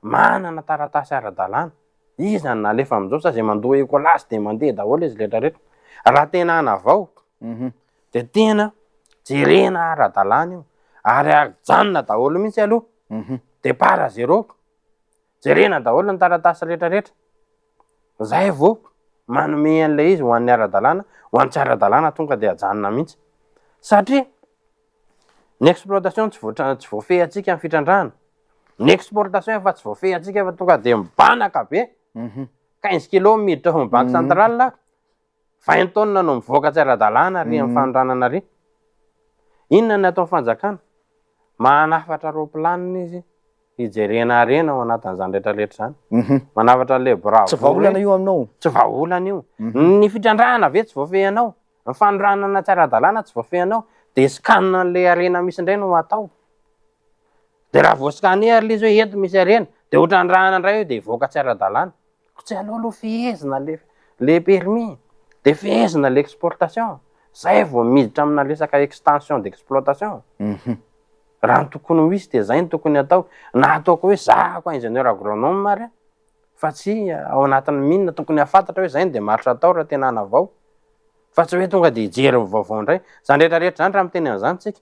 manana taratasy ara-dalàna izy zany na alefa amin'izao sa zay mandoa écolasy de mandeha daholo izy rehetrarehetra raha tena anavao de tena jerena ara-dalàna io ary ajanona daholo mihitsy aloha de para zéro jerena daholo ny taratasy rehetrarehetra zay vao manome an'ilay izy ho an'ny ara-dalàna ho an'ny tsy ara-dalàna tonga de ajanona mihitsy satria ny exploitation tsy voafehy atsika amin'ny fitrandrahana ny exportation efa tsy voafehy atsika efa tonga de mibanaka be 15 kilo miditra ho banque centrale 20 tonnes no mivoaka tsy ara-dalàna ry amin'ny fanondranana ry inona ny atao fanjakana manafatra roplanina izy hijerena arena ao anatin'izany rehetrarehetra zany manafatra le bravo tsy vahaolana io aminao tsy vahaolana io ny fitrandrahana ve tsy voafehinao ny fanondranana tsy ara-dalàna tsy voafehinao de scanne an'le arena misy indray no atao de raha vao scanne ary le izy hoe eto misy arena de ho trandrahana indray io de voaka tsy ara-dalàna tsy aloha aloha fehezina le permis de fehezina l'exportation zay vao miditra amina resaka extension d'exploitation raha ny tokony ho isy de zay ny tokony atao na ataoko hoe zahako ingénieur agronome ary fa tsy ao anatin'ny minina tokony hafantatra hoe zay ny demarche atao raha tena anavao fa tsy hoe tonga de hijery vaovao indray zany rehetrarehetra zany raha miteny an'izany tsika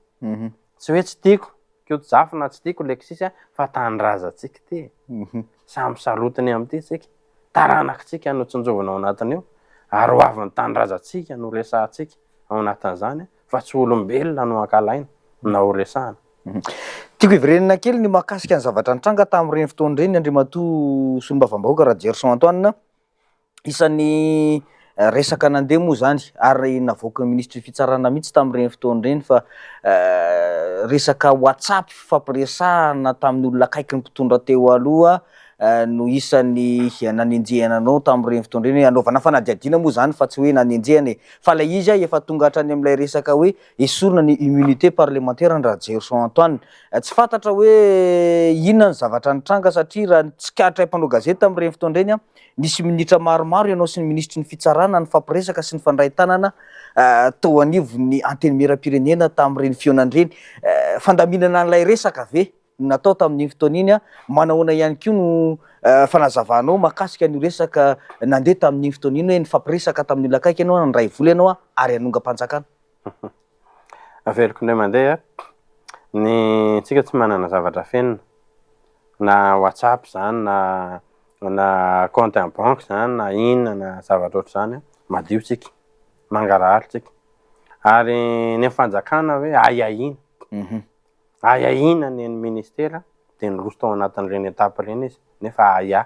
tsy hoe tsy tiako kiotozafo na tsy tiako lekisisy fa tanindrazantsika ty samy sarotiny am'ty tsika taranakitsika no tsinjovina ao anatiny io ary ho avin'ny tanindrazantsika no resahantsika ao anatin'izany fa tsy olombelona no ankalaina na ho resahana tiako hiverenana kely ny mahakasika ny zavatra nitranga tamin'ireny fotoana ireny Andriamatoa Solombavam-bahoaka raha Jery Soantoine isan'ny resaka nandeha moa zany ary navoaka ny ministry fitsarana mihitsy tamin'ireny fotoana ireny fa resaka WhatsApp fampiresahana tamin'ny olona akaiky ny mpitondra teo aloha no isan'ny nanenjehana anao tamin'ireny fotoana ireny anaovana fanadihadiana moa zany fa tsy hoe nanenjehana fa lay izy efa tonga hatrany amin'ilay resaka hoe esorina ny immunité parlementaire ny raha Jery Soantoine tsy fantatra hoe inona ny zavatra nitranga satria raha tsikatra mpanao gazety tamin'ireny fotoana ireny nisy minitra maromaro ianao sy ny ministry ny fitsarana ny fampiresaka sy ny fandray tanana tao anivon'ny anteny miram-pirenena tamin'ireny fihaonan'ireny fandaminana an'ilay resaka ve natao tamin'iny fotoana iny manahoana ihany koa no fanazavanao mahakasika ny resaka nandeha tamin'iny fotoana iny hoe ny fampiresaka tamin'ny olona akaiky ianao nandray vola ianao ary hanonga-mpanjakana averiko indray mandeha ny tsika tsy manana zavatra fenina na WhatsApp zany na compte en banque zany na inona na zavatra ohatr' zany madio tsika mangarahary tsika ary ny fanjakana hoe aiahina aiahina ny ministera de nyroso tao anatin'ireny etape ireny izy nefa aia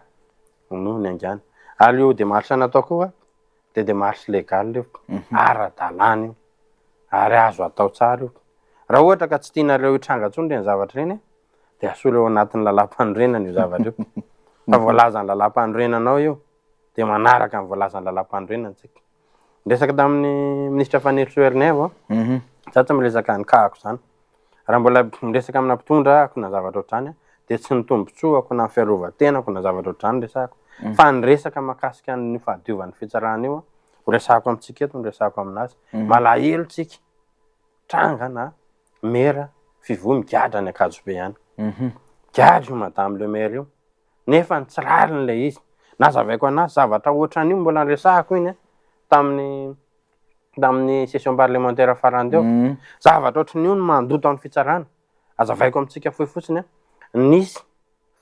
noho ny angany ary io demarche natao koa de demarche légal io ara-dalàna io ary azo atao tsara io raha ohatra ka tsy tianareo hitranga ntsony reny zavatra reny de asolo eo anatin'ny lalam-panorenana io zavatra io fa voalaza ny lalam-panorenanao io de manaraka ny voalaza ny lalam-panorenana tsika resaka tamin'ny ministra Fanely Soerinève za tsy miresaka ny kahako zany raha mbola miresaka amina mpitondra ako na zavatra ohatr'izany de tsy nitombotsoako na fiarovan-tenako na zavatra ohatr'izany resako fa ny resaka mahakasika ny fahadiovan'ny fitsarana io ho resako amintsika eto ny resako aminazy malahelo tsika tranga na mera fivohy migadra ny Akajobe ihany gadra io madame le maire io nefa ny tsirariny le izy nazavaiko anazy zavatra ohatran'io mbola niresahako iny tamin'ny session parlementaire farany teo zavatra ohatran'io no mandoto amin'ny fitsarana azavaiko amintsika fohy fotsiny nisy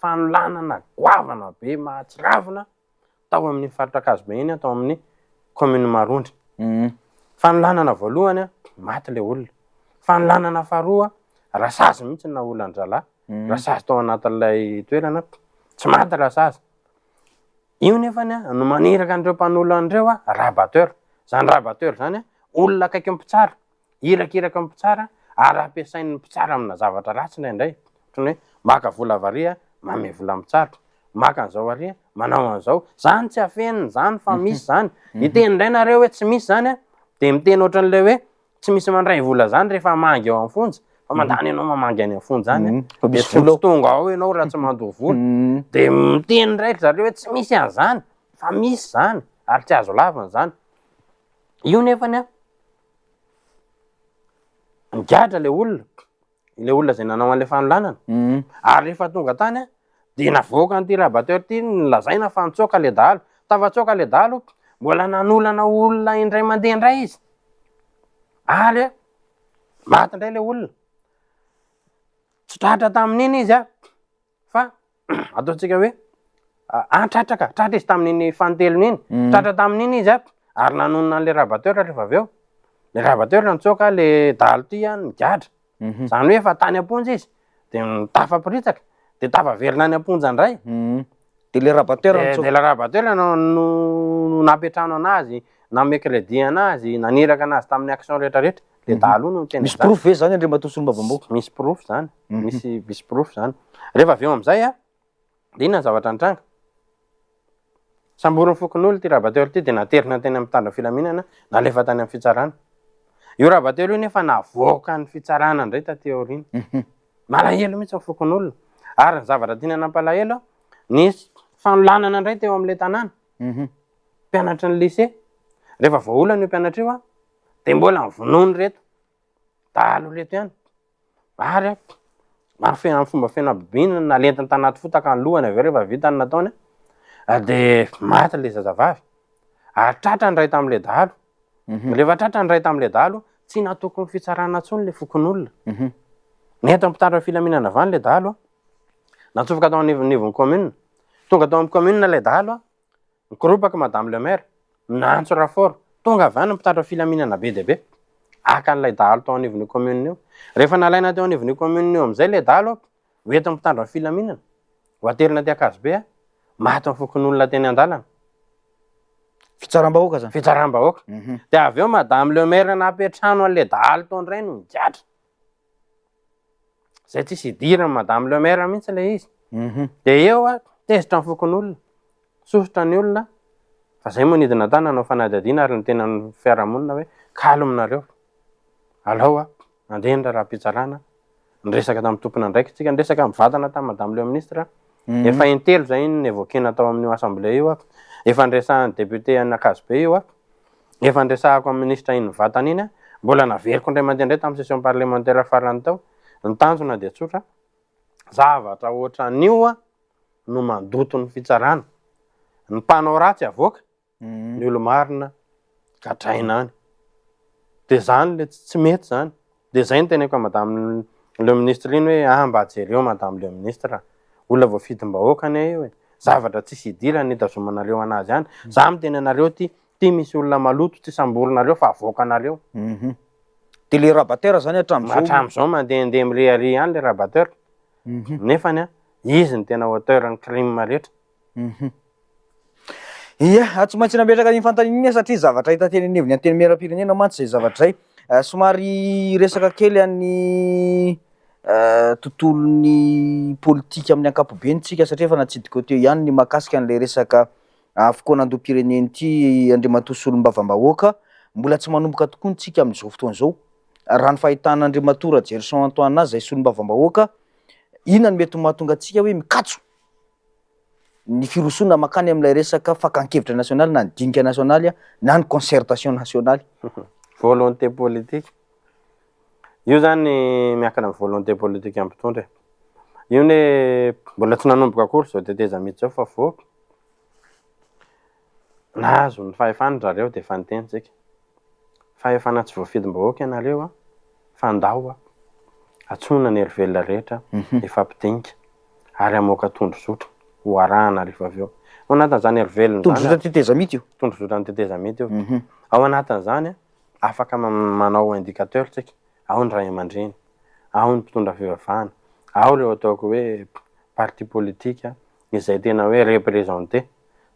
fanolanana goavana be mahatsiravina tao amin'ny faritra Akajobe iny tao amin'ny commune Marondry fanolanana voalohany maty le olona fanolanana faharoa rasazy mihitsy na olan-dralahy rasazy tao anatin'ilay toerana tsy maty rasazy io nefany no maneraka an'ireo mpanolo an'ireo rabateur zany rabateur zany olona akaiky mpitsara irakiraka mpitsara ary ampiasain'ny mpitsara amina zavatra ratsy indraindray ohatrany hoe maka vola varia mame vola mitsara maka an'izao aria manao an'izao zany tsy afeniny zany fa misy zany iteny indray nareo hoe tsy misy zany de miteny ohatran'le hoe tsy misy mandray vola zany rehefa mangy ao amin'ny fonja fa mandany ianao mamangy any amin'ny fonja zany de tsy misy tonga ao ianao raha tsy mandoha vola de miteny ndraiky zareo hoe tsy misy an'izany fa misy zany ary tsy azo laviny zany io nefany migadra le olona zay nanao an'le fanolanana ary rehefa tonga tany de navoaka an'ity rabateur ty nolazaina fa nitsoka le dahalo tavatsoka le dahalo mbola nanolana olona indray mandeha indray izy ary maty indray le olona tsy tratra tamin'iny izy fa ataontsika hoe tratraka tratra izy tamin'iny fanotelony iny tratra tamin'iny izy ary nanonona an'le rabateur rehefa avy eo le rabateur nitsoka le dahalo ty nigadra zany hoe efa tany amponja izy de tafaporitsaka de tafaverina any amponja indray de le rabateur de le rabateur no napetrano anazy name crédit anazy naniraka anazy tamin'ny action rehetrarehetra le dahalo no tena misy proof ve zany Andriamatosolom-Bavamboaka misy proof zany misy proof zany rehefa avy eo am'izay de inona ny zavatra nitranga samboriny fokon'olo ty rabateur ty de naterina teny amin'ny tandra filaminana nalefa tany amin'ny fitsarana io rabateur io nefa navoaka ny fitsarana indray taty aoriny malahelo mihitsy fokon'olona ary ny zavatra tiana nampalahelo nisy fanolanana indray teo amin'le tanàna mpianatry ny lycée rehefa voaolana io mpianatra io de mbola mivonony reto dahalo reto ihany ary amin'ny fomba fianabibina nalentiny tanaty fotaka ny lohany aveo rehefa vita ny nataony de maty le zazavavy ary tratra ny ray tamin'le dahalo rehefa tratra ny ray tamin'le dahalo tsy natokony fitsarana ntsony le fokon'olona neto ampitandra filaminana avany le dahalo natsofoka tao anivonivon'ny commune tonga tao amin'ny commune le dahalo nikoropaka madame le maire nantso rapport tonga avy any ampitandra filaminana be deabe aka an'ilay dahalo tao anivon'ny commune io rehefa nalaina teo anivon'ny commune io am'izay le dahalo hoeto ampitandra filaminana ho aterina ty Akazobe maty amin'ny fokon'olona teny an-dalana fitsaram-bahoaka zany fitsaram-bahoaka de avy eo madame le maire napetrano an'le dahalo tao indray no nigadra zay tsisy idirany madame le maire mihitsy le izy de eo tezitra amin'ny fokon'olona sosotra ny olona fa zay moa nidina tany nanao fanadihadiana ary ny tena ny fiarahamonina hoe kalo aminareo alao andeha ny raha-pitsarana nyresaka tamin'ny tompona ndraiky tsika nyresaka mivatana tamin'ny madame le ministre efa intelo zay iny évoquena tao amin'io assemblée io efa nresahan'ny député any Akazobe io efa nresahako amin'ny ministre iny vatana iny mbola naveriko indray mandeha indray tamin'ny session parlementaire farany tao ny tanjona de tsotra zavatra ohatran'io no mandoto ny fitsarana ny mpanao ratsy avoaka ny olo marina gadraina any de zany le tsy mety zany de zay ny teneko madame le ministre iny hoe mba jereo madame le ministre olona voafidim-bahoaka any io zavatra tsisy idirany itazomanareo anazy any za miteny anareo ty misy olona maloto tsy samborinareo fa avoaka anareo de le rabateur zany hatramin'izao mandehandeha mirehary any le rabateur nefany izy ny tena auteur ny crime rehetra ia tsy maintsy nametraka ny fantanina satria zavatra hitateny aneviny anteny miaram-pirenena mantsy zay zavatra zay somary resaka kely an'ny tontolon'ny politika amin'ny ankapobeny-tsika satria efa natsidika teo ihany ny mahakasika an'le resaka fokoan'andom-pireneny ity Andriamatosolom-Bavambahoaka mbola tsy manomboka tokoa ntsika amin'izao fotoana zao raha ny fahitana Andriamatora Gerson Antoine azy zay Solom-Bavambahoaka inona ny mety mahatonga atsika hoe mikatso ny firosona makany amin'ilay resaka fakan-kevitra nasionaly na ny dinika nasionaly na ny concertation nasionaly volonté politique io zany miankina amin'ny volonté politique ampitondra io ne mbola tsy nanomboka akory zao teteza mihitsy zao fa voky nahazo ny fahefana zareo de efa nitenitsika fahefana tsy voafidim-bahoaka ianareo fandao atsona ny erivelona rehetra efa ampidinika ary amoaka tondrozotra ho arahana rehefa avy eo ao anatin'izany erivelona tondrozotra teteza mity io tondrozotra ny teteza mity io ao anatin'izany afaka manao indicateur tsika ao ny ray aman-dreny ao ny mpitondra fivavahana ao reo ataoko hoe parti politique izay tena hoe représenté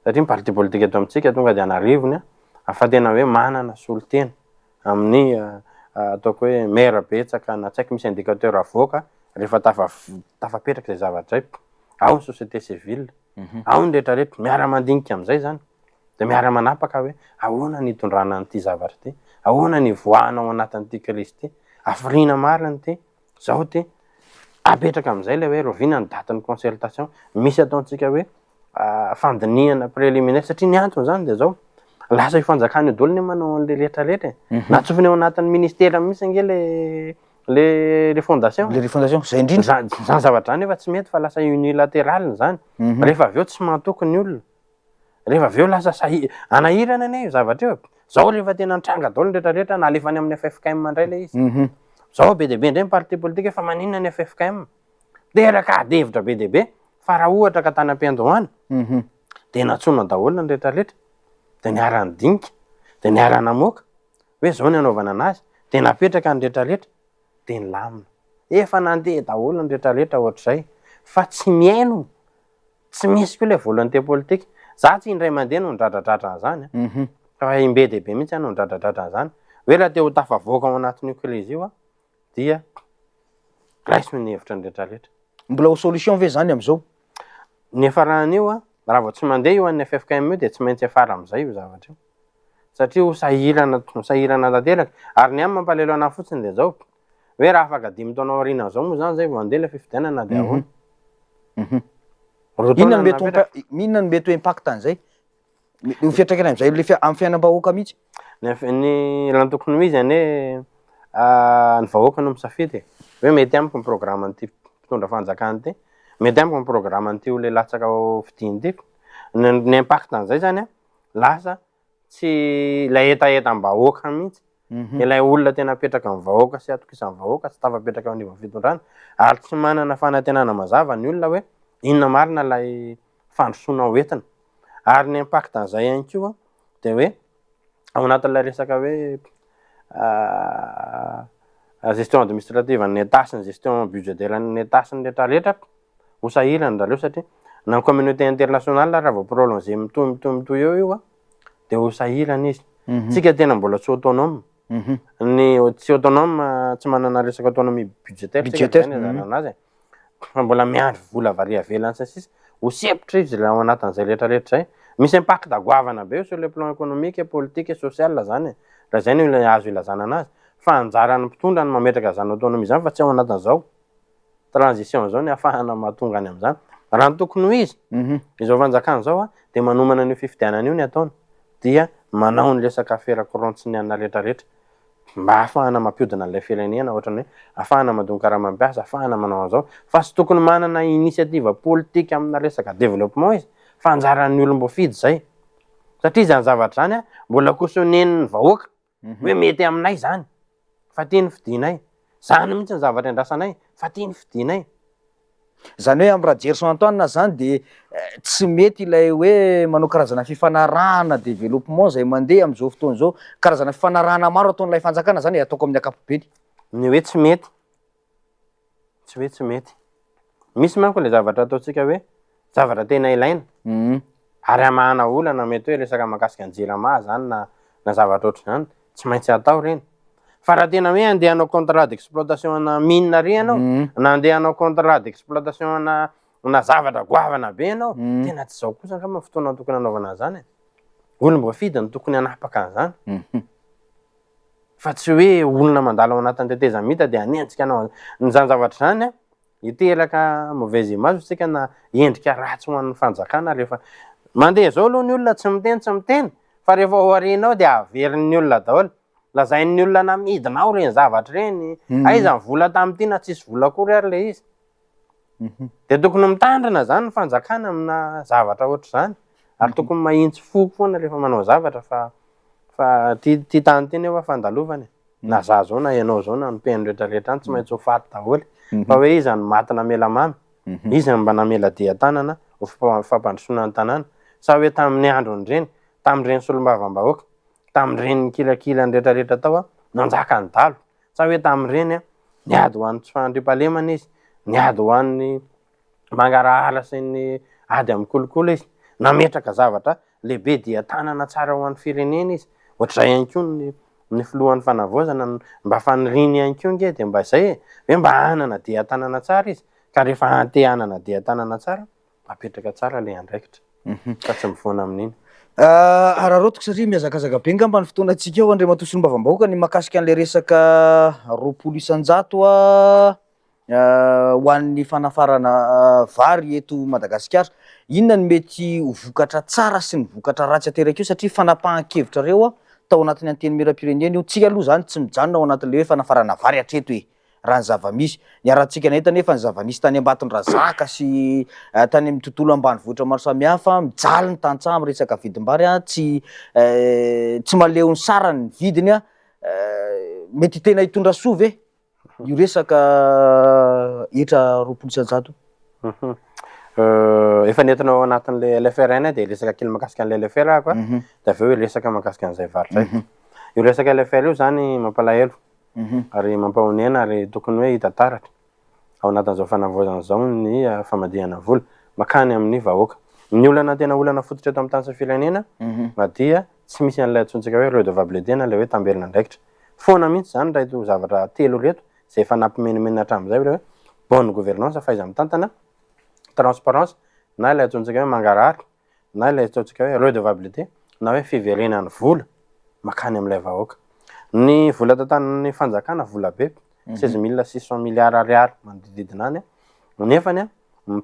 satria parti politique eto amintsika tonga de anarivony afa tena hoe manana solotena amin'ny ataoko hoe maire betsaka na tsaiky misy indicateur avoaka rehefa tafapetraka zay zavatra zay ao ny société civile ao ny rehetrarehetra miara-mandinika am'izay zany de miara-manapaka hoe ahoana ny itondrana an'ity zavatra ty ahoana ny voanao anatin'ity crise ty afirina marina ty zao ty apetraka am'izay le hoe rovina ny datin'ny concertation misy ataontsika hoe fandinihana préliminaire satria ny antony zany de zao lasa ifanjakany dolo ny manao an'le rehetrarehetra natsofiny ao anatin'ny ministera mihitsy nge le le fondation le fondation zay indrindra zany zavatra zany efa tsy mety fa lasa unilatéral zany rehefa avy eo tsy mantoky ny olona rehefa avy eo lasa anahirana ane io zavatra io zao rehefa tena nitranga daholo rehetrarehetra na alefany amin'ny FFKM indray le izy zao be deaibe indray ny parti politique efa maninona ny FFKM teraka adevitra be deaibe fa raha ohatra ka tany am-piandohana de natsona daholo ny rehetrarehetra de niarany dinika de niarana moka hoe zao ny anaovana anazy de napetraka ny rehetrarehetra de nilamina efa nandeha daholo ny rehetrarehetra ohatr'izay fa tsy miaino tsy misy koa le volonté politique za tsy indray mandeha no nidradradratra an'izany fa imbe deaibe mihitsy no nidradradratra an'izany hoe raha te ho tafavoaka ao anatin'io krizy io dia raiso ny hevitra ny rehetrarehetra mbola ho solution ve zany am'izao ny efaran'io raha vao tsy mandeha io an'ny FFKM io de tsy maintsy afara am'izay io zavatra io satria hosahirana tanteraka ary ny amin'ny mampalelo anahy fotsiny de zao hoe raha afaka 5 taona aoriana zao moa zany zay vao andeha le fifidianana de ahoana inona no mety ho impact an'izay ho fiantraikany am'izay le amin'ny fiainam-bahoaka mihitsy ny raha tokony ho izy ane ny vahoaka no misafidy hoe mety amiko ny programme n'ity mpitondra fanjakana ty mety amiko ny programme n'ity ole latsaka ao fidiny ty ny impact an'izay zany lasa tsy ilay etaetam-bahoaka mihitsy ilay olona tena apetraka amin'ny vahoaka sy atokisan'ny vahoaka tsy tafapetraka ao anivon'ny fitondrana ary tsy manana fanantenana mazava ny olona hoe inona marina lay fandrosoana hoentina ary ny impact an'izay ihany koa de hoe ao anatin'ilay resaka hoe gestion administrative ny etasy ny gestion budgétaire ny etasy ny rehetrarehetra hosahirana raleo satria na communauté internationale raha vao prolonger mitohy eo de hosahirana izy tsika tena mbola tsy autonome ny tsy autonome tsy manana resaka autonomie budgétaire anazy fa mbola miandry vola varia velany sasisa ho sepitra izy raha ao anatin'izay rehetrarehetra zay misy impact agoavana be sur le plan économique politique social zany raha zay no azo ilazana anazy fa anjaran'ny mpitondra ny mametraka zany autonomie zany fa tsy ao anatin'izao transition zao ny ahafahana mahatonga any am'izany raha ny tokony ho izy izao fanjakana zao de manomana ny fifidianana io ny ataony dia manao ny resaka afera korontsy ny ana rehetrarehetra mba ahafahana mampiodina an'ilay firenena ohatrany hoe ahafahana madongo karaha-mampiasa ahafahana manao an'izao fa tsy tokony manana initiative politique amina resaka développement izy fa anjaran'ny olom-boafidy zay satria zany zavatra zany mbola kosoneniny vahoaka hoe mety aminay zany fa tiany fidinay zany mihitsy ny zavatra andrasanay fa tiany fidinay zany hoe am'raha Gerson Antoine zany de tsy mety ilay hoe manao karazana fifanarahana développement zay mandeha am'izao fotoana zao karazana fifanarahana maro ataon'ilay fanjakana zany ataoko amin'ny ankapobeny ny hoe tsy mety tsy mety misy manko le zavatra ataontsika hoe zavatra tena ilaina ary amahana olana mety hoe resaka mahakasika ny jirama zany na zavatra ohatry zany tsy maintsy atao reny fa raha tena hoe andeha hanao contrat d'exploitation ana mine ary ianao na andeha hanao contrat d'exploitation ana zavatra goavana be ianao tena tsy zao kosa angamba fotoana tokony anaovana zany olom-boafidy ny tokony hanapaka an'izany fa tsy hoe olona mandalo ao anatin'ny teteza mita de anenjika anao nyzany zavatra zany hiteraka mauvaise image tsika na endrika ratsy ho an'ny fanjakana rehefa mandeha zao aloha ny olona tsy miteny fa rehefa ao arenao de averin'ny olona daholo lazain'ny olona namidinao reny zavatra reny aiza ny vola tam'ty na tsisy vola akory ary le izy de tokony mitandrina zany ny fanjakana amina zavatra ohatry zany ary tokony mahitsy foko foana rehefa manao zavatra fa ty tany teny efa fandalovany na za zao na ianao zao na nipeno rehetrarehetra any tsy maintsy ho faty daholo fa hoe iza ny maty namela mamy izy mba namela dia tanana ho fampandrosoana ny tanàna sa hoe tamin'ny androny reny tam'ireny solombavam-bahoaka tam'ireny kilakila ny rehetrarehetra tao nanjaka ny dalo sa hoe tam'ireny niady ho an'ny tsy fandriampahalemana izy niady ho an'ny mangarahara sy ny ady amin'ny kolokolo izy nametraka zavatra lehibe dia tanana tsara ho an'ny firenena izy ohatr'izay ihany koa ny filohan'ny fanavaozana mba faniriny ihany koa nge de mba zay hoe mba hanana dia tanana tsara izy ka rehefa ante hanana dia tanana tsara apetraka tsara le andraikitra fa tsy mivoana amin'iny araharotiko satria miazakazaka be ngamba ny fotoanantsika ao Andriamatoa Solombavam-bahoaka ny mahakasika an'le resaka 20 ho an'ny fanafarana vary eto Madagasikara inona ny mety ho vokatra tsara sy ny vokatra ratsy ateraka io satria fanapahan-kevitra reo tao anatin'ny anteny miram-pirenena io tsika aloha zany tsy mijanona ao anatin'le hoe fanafarana vary hatreto e raha ny zava-misy. Ny arahantsika nahita nefa ny zava-misy tany Ambatondrazaka sy tany amin'ny tontolo ambanivohitra maro samihafa mijaly ny tantsaha resaka vidim-bary tsy maleo ny sarany ny vidiny mety tena hitondra soa ve io resaka etra 20% efa nentinao anatin'le LFR de resaka kely makasika an'le LFR koa de aveo resaka makasika an'izay varitra io resaka LFR io zany mampalahelo ary mampahonena ary tokony hoe hita taratra ao anatin'izao fanavoazana zao ny famadihana vola makany amin'ny vahoaka ny olana tena olana fototra eto amin'ny tany sy firenena dia tsy misy an'ilay antsontsika hoe redevabilité na le hoe tambelina ndraikitra foana mihitsy zany raha ito zavatra telo reto zay efa nampimenemena hatramin'izay hoe bonne gouvernance faiza mitantana transparence na ilay antsontsika hoe mangarahatra na ilay antsontsika hoe redevabilité na hoe fiverenany vola makany amin'ilay vahoaka ny vola tantanan'ny fanjakana vola be 16 milliards ariary manodididina any nefany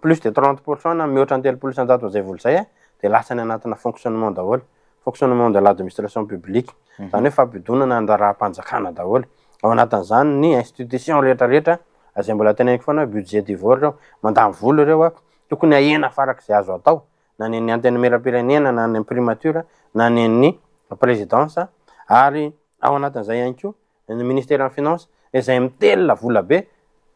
plus de 30% na mihoatra ny 30% zay vola zay de lasany anatina fonctionnement daholo fonctionnement de l'administration publique zany hoe fampidonana andraraha-panjakana daholo ao anatin'izany ny institution rehetrarehetra zay mbola teneniko foana hoe budget d'ivore reo mandamy vola reo tokony ahena farak'izay azo atao na ny antenne mera-pirenena na ny primature na ny présidence ary ao anatin'izay ihany koa ny ministère en finance izay mitelona vola be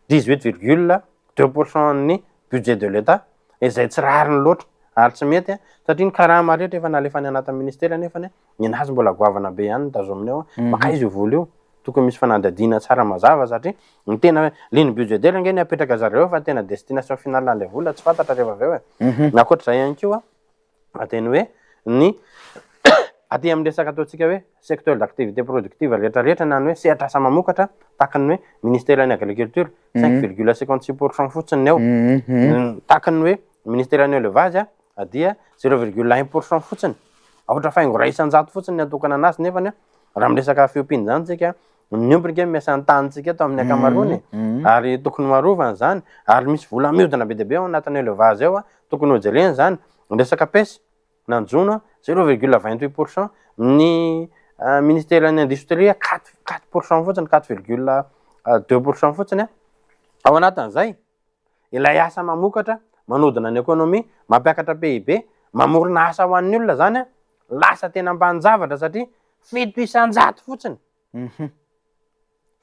18,2% ny budget de l'État izay tsy rariny loatra ary tsy mety satria ny karama rehetra efa nalefany anatin'ny ministère nefany ninazy mbola goavana be ihany tazominy ao maka izy io vola io tokony misy fanadadiana tsara mazava satria ny tena hoe ligne budgétaire nge ny apetraka zareo fa tena destination finale an'ilay vola tsy fantatra rehefa aveo na koatr'izay ihany koa ateny hoe ny aty amin'ny resaka ataontsika hoe secteur d'activité productive rehetrarehetra na ny hoe sehatrasa mamokatra tahakany hoe ministère ny agriculture 5,56% fotsiny eo tahakany hoe ministère ny élevage dia 0,1% fotsiny ohatra faingo ray isan-jato fotsiny ny atokana anazy nefany raha miresaka fiompiana zany tsika ny ombrinke miasa an-tanytsika eto amin'ny akamarony ary tokony marovana zany ary misy vola mihodina be deabe ao anatin'ny élevage ao tokony hojerena zany resaka pêche nanjono 0,28%, ny ministère ny industrie 4% fotsiny 4,2% fotsiny ao anatin'izay ilay asa mamokatra manodina ny économie mampiakatra PIB mamorona asa ho an'ny olona zany lasa tena ambany zavatra satria 7 isan-jato fotsiny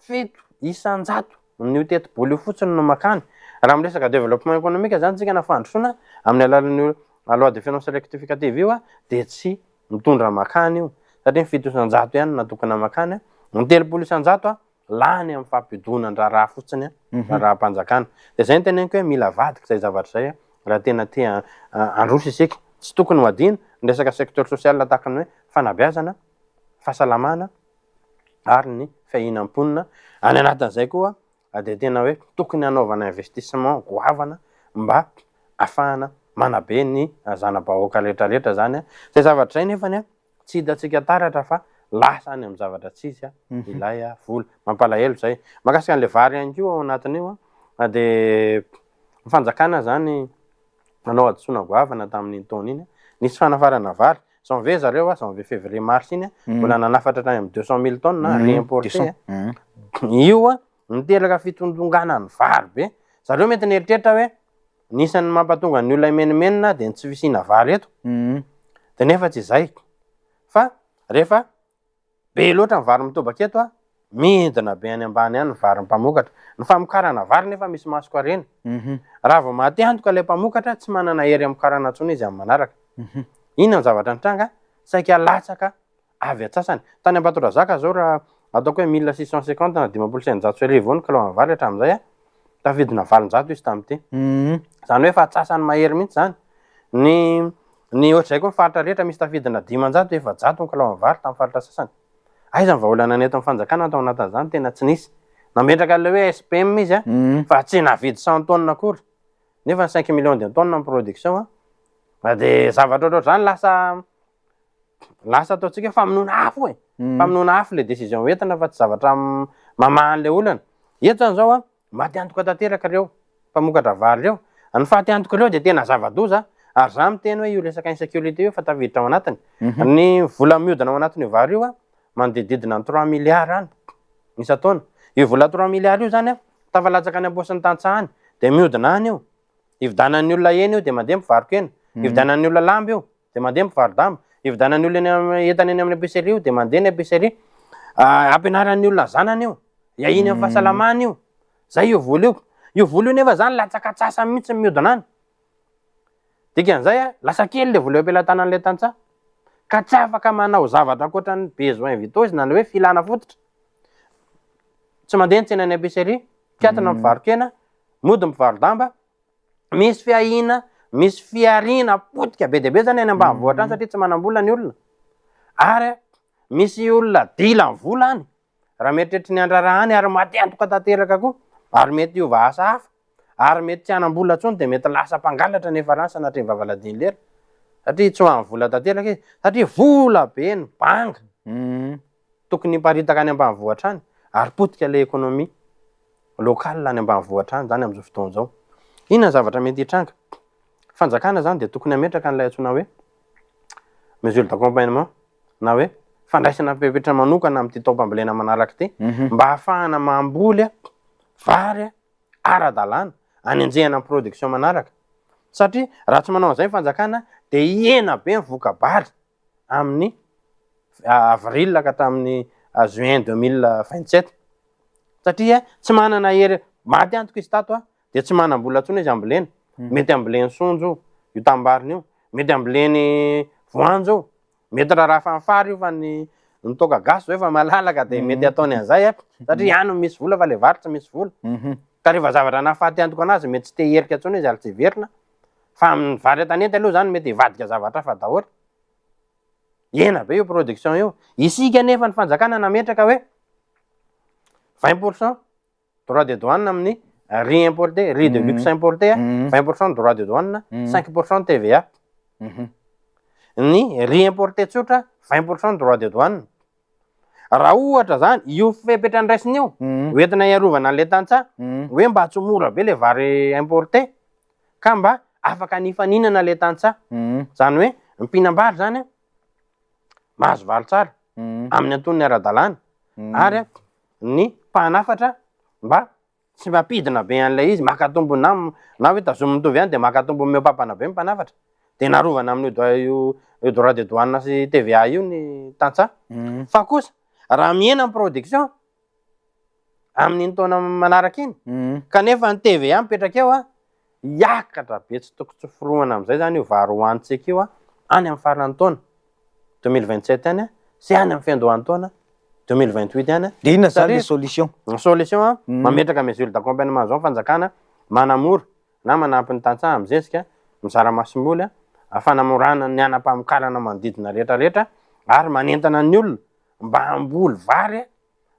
7 isan-jato ny teti-bola io fotsiny no makany raha miresaka développement économique zany tsika nafandrosoana amin'ny alalan'ny loi de finances rectificative io de tsy mitondra makany io satria 7 isan-jato ihany natokana makany ny 3 isan-jato lany amin'ny fampidonandraraha fotsiny raha-panjakana de zay ny teneniko hoe mila vadika zay zavatra zay raha tena tia androso isika tsy tokony ho adino ny resaka secteur social tahakany hoe fanabeazana fahasalamana ary ny fiahinam-ponina any anatin'izay koa de tena hoe tokony hanaovana investissement goavana mba ahafahana manabe ny zana-bahoaka rehetrarehetra zany zay zavatra zay nefany tsy hitantsika taratra fa lasa any amin'ny zavatra tsisy ilay vola mampalahelo zay makasika an'le vary ihany koa ao anatin'io de fanjakana zany manao adisona goavana tamin'ny taona iny nisy fanafarana vary janvier zareo janvier février mars iny mbola nanafatra tany amin'ny 200,000 tonnes réimporté io niteraka fitondongana ny vary be zareo mety neritreritra hoe nisan'ny mampatonga ny olona imenimenina de tsy fisina vary eto de nefa tsy zay fa rehefa be loatra ny vary mitobaka eto midina be any ambany any ny vary mpamokatra ny famokarana vary nefa misy masoko areny raha vao maty antoka ilay mpamokatra tsy manana hery amokarana ntsony izy amin'ny manaraka inona ny zavatra nitranga saika latsaka avy atsasany tany Ambatondrazaka zao raha ataoko hoe 1650 na 500,000 ny kilao vary hatramin'izay tavidina 700 izy tamity zany hoe fa atsasany mahery mihitsy zany ny ohatr'izay koa faritra rehetra misy tafidina 500 700 ny kilao vary tamin'ny faritra sasany aiza ny vahaolana neto amin'ny fanjakana tao anatin'izany tena tsy nisy nametraka le hoe SPM izy fa tsy navidy 100 tonnes akory nefa 5 millions de tonnes en production de zavatra ohatr'ohatr' zany lasa ataontsika famonoana afo famonoana afo le décision entina fa tsy zavatra mamahan'le olana eto zany zao maty antoka tanteraka reo mpamokatra vary reo ny faty antoka reo de tena zava-doza ary za miteny hoe io resaka insécurité io fa tafiditra ao anatiny ny vola mihodina ao anatiny vary io manodididina ny 3 milliards any isa-taona io vola 3 milliards io zany tafalatsaka any am-posin'ny tantsahany de miodina any io ividanan'ny olona eny io de mandeha mivaroka eny ividanan'ny olona lamba io de mandeha mivaro-damba ividanan'ny olona entana eny amin'ny épicerie io de mandeha ny épicerie ampianaran'ny olona zanany io iahiny amin'ny fahasalamana io zay io vola io vola io nefa zany latsakatsasany mihitsy miodina any dikan'izay lasa kely le vola eo ampelantanan'le tantsaha ka tsy afaka manao zavatra ankoatran'ny besoin vitaux na le hoe filana fototra tsy mandeha ny tsenany épicerie kiatana mivarokena mody mivaro-damba misy fiahina misy fiarina potika be deabe zany any ambanivohitra any satria tsy manam-bola ny olona ary misy olona dila ny vola any raha mieritreritra ny andraraha any ary maty antoka tanteraka koa ary mety iova asa hafa ary mety tsy hanam-bola tsony de mety lasa mpangalatra ny efaransa natria ny vavaladiny lera satria tsy hoan'ny vola tanteraka izy satria vola be ny banga tokony hiparitaka any ambanivohitra any ary potika le économie locale any ambanivohitra any zany am'izao fotoana zao inona zavatra mety hitranga fanjakana zany de tokony hametraka n'ilay antsoina hoe mesure d'accompagnement na hoe fandraisana pepetra manokana am'ty taom-pambolena manaraka ty mba hahafahana mamboly vary ara-dalàna anenjehana amin'ny production manaraka satria raha tsy manao an'izay fanjakana de hiena be mivoka-bary amin'ny avril ka hatramin'ny juin 2027 satria tsy manana hery maty antoko izy tato de tsy manam-bola tsony izy ambolena mety amboleny sonjo io tambariny io mety amboleny voanjo mety raha fanfary io fa ny toka gasy zao efa malalaka de mety ataony an'izay satria any misy vola fa le vary tsy misy vola ka rehefa zavatra nahafaty antoko anazy mety tsy te herika tsony izy ary tsy verina fa amin'ny vary an-tanety aloha zany mety hivadika zavatra hafa daholo ena be io production io isika nefa ny fanjakana nametraka hoe 20% droit de douane amin'ny riz importé riz de luxe importé 20% droit de douane 5% TVA ny riz importé tsotra 20% droit de douane raha ohatra zany io fepetra andraisiny io hoentina hiarovana an'le tantsaha hoe mba tsy mora be le vary importé ka mba afaka nifaninana le tantsaha zany hoe mpihinam-bary zany mahazo vary tsara amin'ny antoniny ara-dalàna ary ny mpanafatra mba tsy mampidina be an'ilay izy makatombo na hoe tazomy mitovy ihany de makatombo miopapana be mpanafatra de narovana amin'io droit de douane sy TVA io ny tantsaha fa kosa raha miena amin'ny production amin'iny taona manaraka iny kanefa ny TVA mipetraka eo hiakatra be tsy toko tsoforoana am'izay zany io vary hoanitsika io any amin'ny faran'ny taona 2027 any sy any amin'ny fiandohan'ny taona 2028 any de inona zany le solution solution mametraka mesure d'accompagnement zao fanjakana manamora na manampy ny tantsaha am'zesika mizara masom-boly fanamorana ny anam-pamokarana manodidina rehetrarehetra ary manentana ny olona mba hamboly vary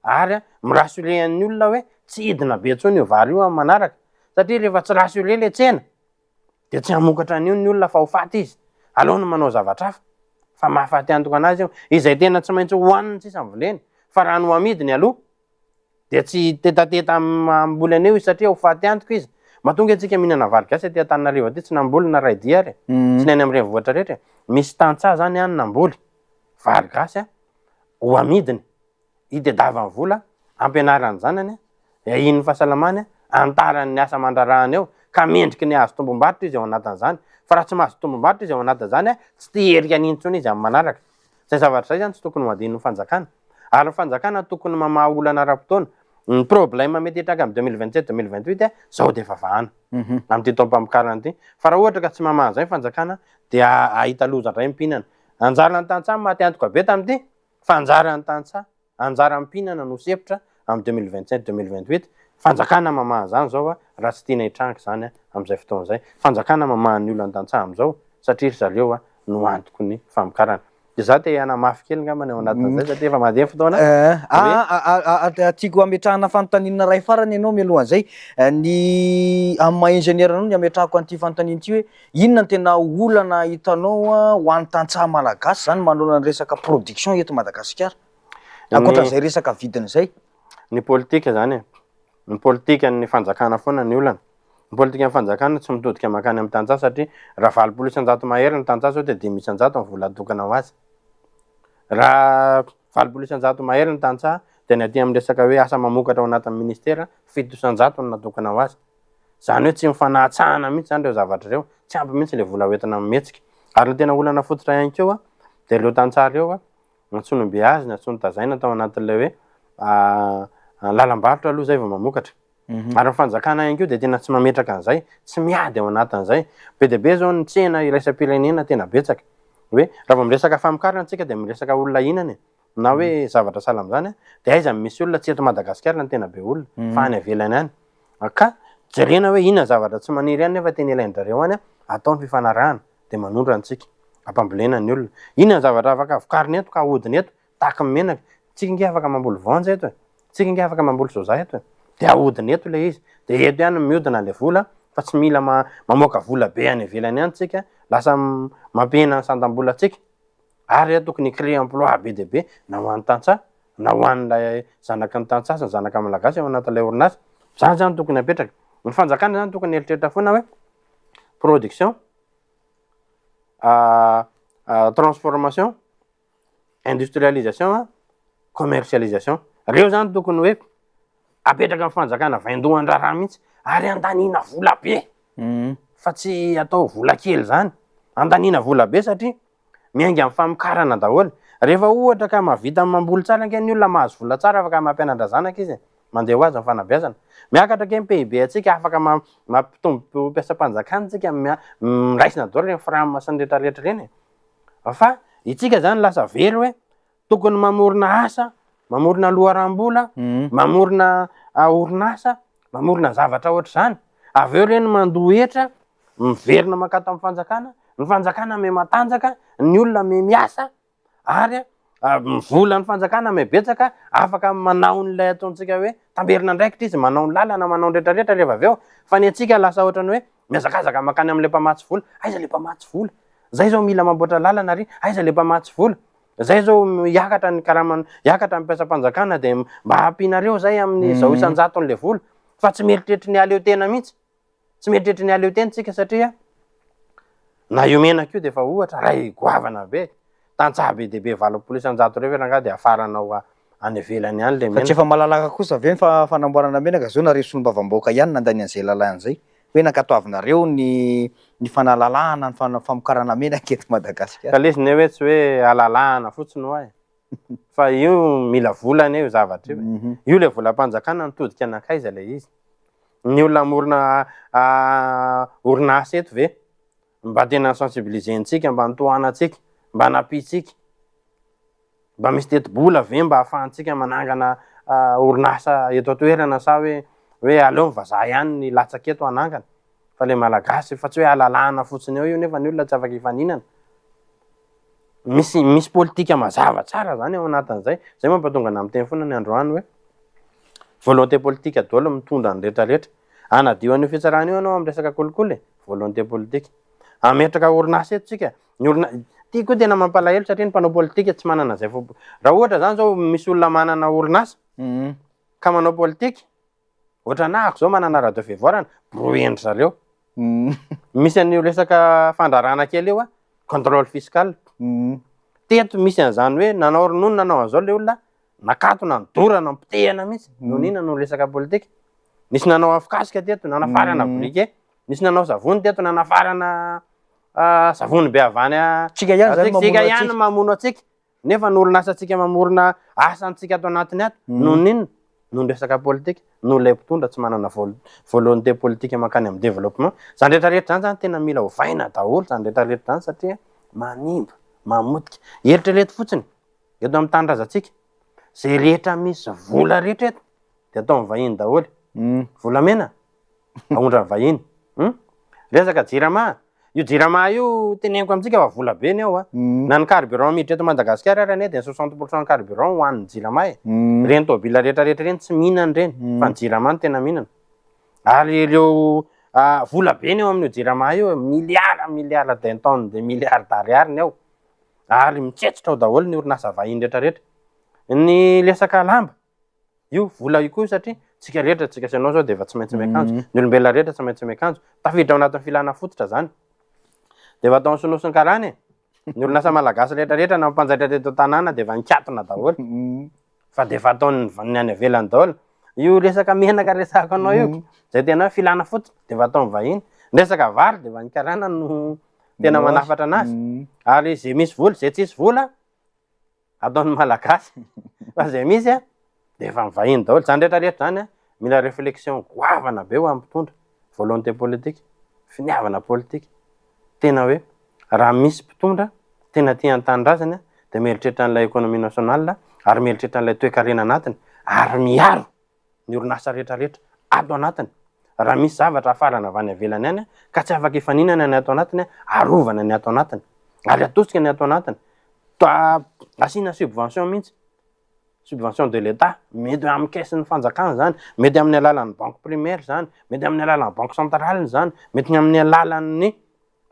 ary mirasolen'ny olona hoe tsy hidina be tsony io vary io manaraka satria rehefa tsy rasole le tsena de tsy hamokatra an'io ny olona fa ho faty izy aleony manao zavatra hafa fa mahafaty antoka anazy io izay tena tsy maintsy hohaniny tsisa voleny fa raha no amidiny aloha de tsy tetateta amboly aneo izy satria ho faty antoka izy mahatonga antsika mihinana vary gasy aty Antananarivo aty tsy namboly na ray dia ary tsy neny amin'ny renivohitra rehetra misy tantsaha zany any namboly vary gasy ho amidiny itediavany vola ampianarany zanany iahiny fahasalamany antarany ny asa mandrarahany eo ka mendriky ny azo tombom-barotra izy ao anatin'izany fa raha tsy mahazo tombom-barotra izy ao anatin'izany tsy te herika an'iny tsony izy amin'ny manaraka zay zavatra zay zany tsy tokony hoadin'ny fanjakana ary ny fanjakana tokony mamaha olana ara-potoana ny problème mety hitraka amin'ny 2027 2028 zao de efa vahana amin'ity taom-pamokarana ity fa raha ohatra ka tsy mamaha an'izay fanjakana dia ahita loza ray mipinana anjaran'ny tantsaha maty antoka be tam'ity fa anjaran'ny tantsaha anjara mipinana no sepitra amin'ny 2027 2028 fanjakana mamaha zany zao raha tsy tiana hitranga zany am'izay fotoana zay fanjakana mamaha ny olona tantsaha am'izao satria zareo no antoko ny famokarana de za te hanamafy kely ngambany ao anatin'izay satria efa mandeha fotoana tiako ametrahana fanontaniana ray farany ianao mialohan'izay ny amin'ny maha ingénieur anao ny ametrahako an'ity fanontaniana ity hoe inona ny tena olana hitanao ho an'ny tantsaha malagasy zany manoloana ny resaka production eto Madagasikara ankoatran'izay resaka vidiny zay ny politika zany ny politika ny fanjakana foana ny olana ny politika ny fanjakana tsy mitodika makany amin'ny tantsaha satria raha 20 isan-jato mahery ny tantsaha sao de 5 isan-jato ny vola atokana ho azy raha 20 isan-jato mahery ny tantsaha tena aty amin'ny resaka hoe asa mamokatra ao anatin'ny ministera 700 no natokana ho azy. Zany hoe tsy mifanahtsahana mihitsy zany reo zavatra reo, tsy ampy mihitsy le vola hoentina mihetsika. Ary ny tena olana fototra ihany keo de reo tantsara reo Antsony Beazy na Antsony Tazaina tao anatin'ilay hoe lalam-barotra aloha zay vao mamokatra. Ary ny fanjakana ihany keo de tena tsy mametraka an'izay, tsy miady ao anatin'izay. Be dia be zao ny tsena iraisam-pirenena tena betsaka. Hoe raha vao miresaka famokarana antsika de miresaka olona inany na hoe zavatra sahala am'zany de aiza misy olona tsy eto Madagasikara ny tena be olona fa any avelany any. Ka jerena hoe inona zavatra tsy maniry any nefa teny ilain-drareo any ataony fifanarahana de manondro antsika ampambolena ny olona. Inona zavatra afaka vokarina eto ka ahodina eto tahaka ny menaka, tsika nge afaka mamboly voanjo eto tsika nge afaka mamboly soja eto de ahodina eto le izy de eto ihany mihodina le vola fa tsy mila mamoaka vola be any avelany any tsika lasa mampihena ny sandam-bola-tsika. Ary tokony créer emploi be dia be na ho an'ny tantsaha na ho an'ilay zanaky ny tantsaha sy ny zanaka malagasy ao anatin'ilay orinasa. Zany zany tokony apetraka. Ny fanjakana zany tokony eritreritra foana hoe production, transformation, industrialisation, commercialisation. Reo zany tokony hoe apetraka amin'ny fanjakana vaindohan-draharaha mihitsy ary andanina vola be. Fa tsy atao vola kely zany. Andanina vola be satria miainga amin'ny famokarana daholo. Rehefa ohatra ka mahavita mamboly tsara ange ny olona mahazo vola tsara afaka mampianatra zanaka izy mandeha ho azy ny fanabeazana. Miakatra ke ny PIB antsika afaka mampitombo mpiasam-panjakana antsika miraisina daholo reny frama sy ny rehetrarehetra reny. Fa itsika zany lasa very hoe tokony mamorona asa, mamorona loharam-bola, mamorona orinasa, mamorona zavatra ohatr'izany. Avy eo reny mandohetra miverina makato amin'ny fanjakana, ny fanjakana me matanjaka, ny olona me miasa ary vola ny fanjakana me betsaka afaka manao n'ilay ataontsika hoe tamberina andraikitra izy manao ny lalana manao ny rehetrarehetra rehefa avy eo. Fa ny antsika lasa ohatrany hoe mihazakazaka makany amin'ilay mpamatsy vola, aiza le mpamatsy vola, zay zao mila mamboatra lalana ary aiza le mpamatsy vola, zay zao hiakatra ny karamana hiakatra mpiasam-panjakana de mba hampinareo zay amin'ny zao isan-jaton'le vola. Fa tsy mieritreritry ny aleo tena mihitsy, tsy mieritreritry ny aleo tena tsika satria na io menaka io de efa ohatra ray goavana be tantsaha be dia be 20 isan-jato reo ranga de afaranao any avelany any le menaka. Satria efa malalaka kosa ve ny fanamboarana menaka zao na reso solombavam-baoaka ihany nandany an'izay lalàna zay hoe nankatoavinareo ny fanalalahana ny famokarana menaka eto Madagasikara. Ka lesiny hoe tsy hoe alalahana fotsiny ho ay fa io mila volana io zavatra io. Io le volam-panjakana nitodika anakaiza le izy. Ny olona amorona orinasa eto ve mba tena sensibilisentsika mba nitohanantsika mba hanapitsika mba misy teti-bola ve mba ahafahantsika manangana orinasa eto atoerana sa hoe aleo mivazaha ihany ny latsaka eto anangana fa le malagasy fa tsy hoe alalahana fotsiny eo io nefa ny olona tsy afaka hifaninana. Misy politika mazava tsara zany ao anatin'izay. Zay mampatonga ana miteny foana ny androany hoe volonté politique daholo mitondra ny rehetrarehetra. Anadio an'io fitsarana io anao amin'ny resaka kolikoly volonté politique. Ametraka orinasa eto tsika. Ny orinasa ty koa tena mampalahelo satria ny mpanao politika tsy manana zay raha ohatra zany zao misy olona manana orinasa ka manao politika ohatra nahako zao manana radio fivoarana broendry zareo. Misy an'io resaka fandrarana kely eo contrôle fiscal. Teto misy an'izany hoe nanao ronono nanao an'izao le olona nakatona nidorana mpitehana mihitsy noho inona no resaka politika. Nisy nanao afokasika teto nanafarana briquet, nisy nanao savony teto nanafarana savony be avany tsika ihany mamono atsika nefa ny orinasa atsika mamorona asantsika ato anatiny ato noho inona no resaka politika no lay mpitondra tsy manana volonté politique makany amin'ny développement. Zany rehetrarehetra zany zany tena mila hovaina daholo zany rehetrarehetra zany satria manimba mamotika eritrereto fotsiny eto amin'ny tanindrazantsika zay rehetra misy vola rehetra eto de atao vahiny daholo. Volamena ahondra vahiny. Resaka jirama, io jirama io teneniko amintsika fa vola be ny ao na ny carburant miditra eto Madagasikara ary ane de 60% ny carburant hoan'ny jirama reny tôbila rehetrarehetra reny tsy mihinana reny fa ny jirama no tena mihinana. Ary ireo vola be ny ao amin'io jirama io milliard d'intonnes de milliards d'ariary ny ao ary mitsetsitra ao daholo ny orinasa vahiny rehetrarehetra. Ny resaka lamba io vola io koa satria tsika rehetra tsika sanao zao de efa tsy maintsy miakanjo, ny olombelona rehetra tsy maintsy miakanjo tafiditra ao anatin'ny filana fototra zany de efa atao sonosiny karany ny orinasa malagasy rehetrarehetra na mpanjaitra teto tanàna de efa nikatona daholo fa de efa ataony ny any avelany daholo. Io resaka menaka resako anao io zay tena filana fotsiny de efa ataony vahiny. Resaka vary de efa nikarana no tena manafatra anazy. Ary zay misy vola zay tsisy vola ataony malagasy fa zay misy de efa mivahiny daholo. Zany rehetrarehetra zany mila réflexion goavana be ho amin'ny mpitondra volonté politique, finiavana politique. Tena hoe raha misy mpitondra tena tia ny tanindrazana de mieritreritra an'ilay économie nationale ary mieritreritra an'ilay toe-karena anatiny ary miaro ny orinasa rehetrarehetra ato anatiny. Raha misy zavatra afarana avy any avelany any ka tsy afaka ifaninana ny ato anatiny, arovana ny ato anatiny, ary atosika ny ato anatiny. Asiana subvention mihitsy, subvention de l'État, mety amin'ny caisse-ny fanjakana zany, mety amin'ny alalan'ny banque primaire zany, mety amin'ny alalan'ny banque centrale zany, mety amin'ny alalan'ny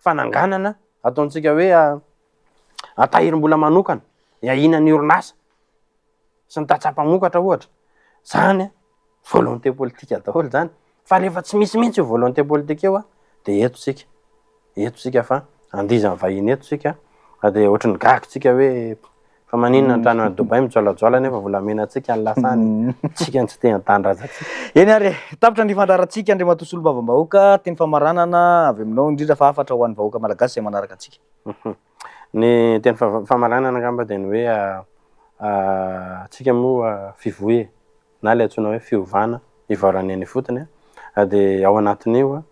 fananganana ataontsika hoe atahirim-bola manokana iahina ny orinasa sy ny tatsapamokatra ohatra. Zany volonté politique daholo zany. Fa rehefa tsy misy mihitsy io volonté politique eo de eto sika fa andizany vahiny eto sika de ohatrany gaga tsika hoe fa maninona ny trano Dubai mijolajola nefa volamena atsika ny lasany tsika tsy te an-tanindrazantsika. Eny ary tapitra ny fandarantsika Andriamatoa Solombavam-bahoaka teny famaranana avy aminao indrindra fa afatra ho an'ny vahoaka malagasy zay manaraka antsika. Ny teny famaranana angamba de ny hoe tsika moa fivohe na le antsoina hoe fiovana ivaorany ny fotony de ao anatin'io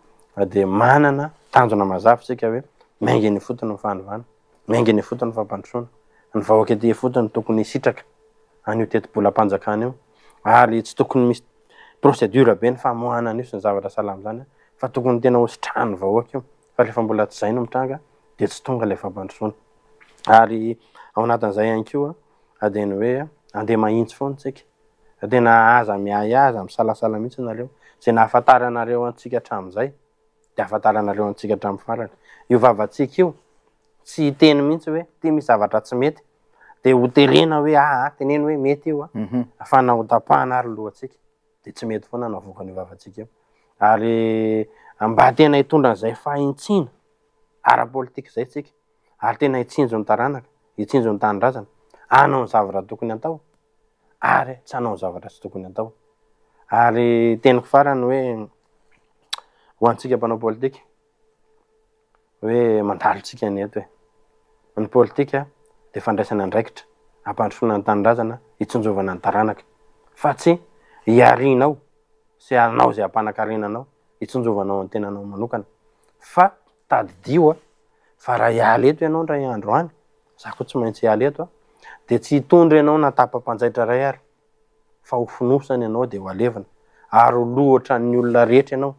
de manana tanjona mazava tsika hoe maingy ny fotony ny fanovana, maingy ny fotony ny fampandrosoana. Ny vahoaka ety fotony tokony sitraka an'io teti-bolam-panjakana io ary tsy tokony misy procédure be ny famoahana an'io sy ny zavatra salama zany fa tokony tena ho sitrahan'ny vahoaka io. Fa rehefa mbola tsy zay no mitranga de tsy tonga le fampandrosoana. Ary ao anatin'izay ihany koa de ny hoe andeha mahitsy foana tsika. Tena aza miay aza misalasala mihitsy nareo zay nahafantaranareo antsika hatramin'izay de ahafantaranareo antsika hatramin'ny farany. Io vavantsika io tsy teny mihitsy hoe ty misy zavatra tsy mety de ho terena hoe teneny hoe mety io afana ho tapahana ary lohatsika de tsy mety foana no avoaka ny vavantsika io. Ary mba tena hitondra an'izay fahintsina ara-politika zay tsika ary tena hitsinjo ny taranaka, hitsinjo ny tanindrazana, anao ny zavatra tokony atao ary tsy anao ny zavatra tsy tokony atao. Ary teniko farany hoe ho antsika mpanao politika hoe mandalitsika ny eto hoe ny politika de fandraisana andraikitra ampandrosoana ny tanindrazana, hitsinjovana ny taranaka fa tsy hiarinao sy anao zay ampanakarenanao hitsinjovanao ny tenanao manokana fa tadidio fa raha hialy eto ianao ndray andro any zako tsy maintsy hialy eto de tsy hitondra ianao natapa-panjaitra ray ary fa ho fonosany ianao de ho alevina ary ho lohatra ny olona rehetra ianao.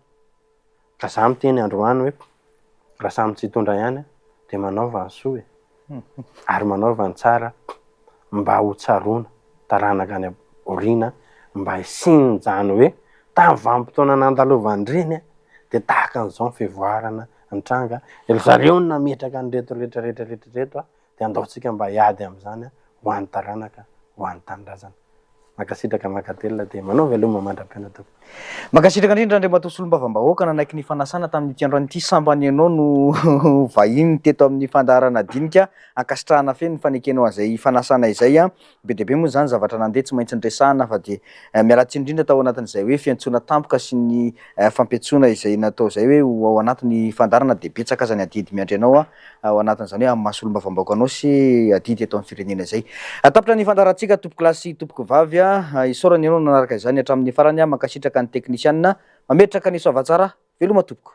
Ka za miteny androany hoe raha samy tsy hitondra ihany de manaova ny soa ary manaova ny tsara mba ho tsaroana taranaka any aoriana mba hisiny zany hoe tamin'ny vanim-potoana nandalovan'ny reny de tahaka an'izao ny fivoarana ny tranga zareo no nametraka ny reto rehetrarehetrarehetrareto de andaotsika mba hiady am'izany ho an'ny taranaka ho an'ny tanindrazana. Makasitraka makatelina de manao veloma mandram-piainatao. Makasitraka indrindra Andriamatoa Solombavam-bahoaka nanaiky ny fanasana tamin'ity androanyity sambany ianao no vahiny teto amin'ny fandaharana dinika ankasitrahana feno ny fanekenao an'izay fanasana izay be dia be moa zany zavatra nandeha tsy maintsy nyresahana fa de mialatsy indrindra tao anatin'izay hoe fiantsoana tampoka sy ny fampiantsoana izay natao zay hoe ao anatin'ny fandarana de betsaka aza ny adidy miandry anao ao anatin'izany hoe amin'ny maha-Solombavam-bahoaka anao sy adidy eto amin'ny firenena izay. Tapitra ny fandarantsika tompoko lahy sy tompoko vavy isaorany ianao nanaraka izany hatramin'ny farany mankasitraka ny teknisianina mametraka ny soavatsara veloma tompoko.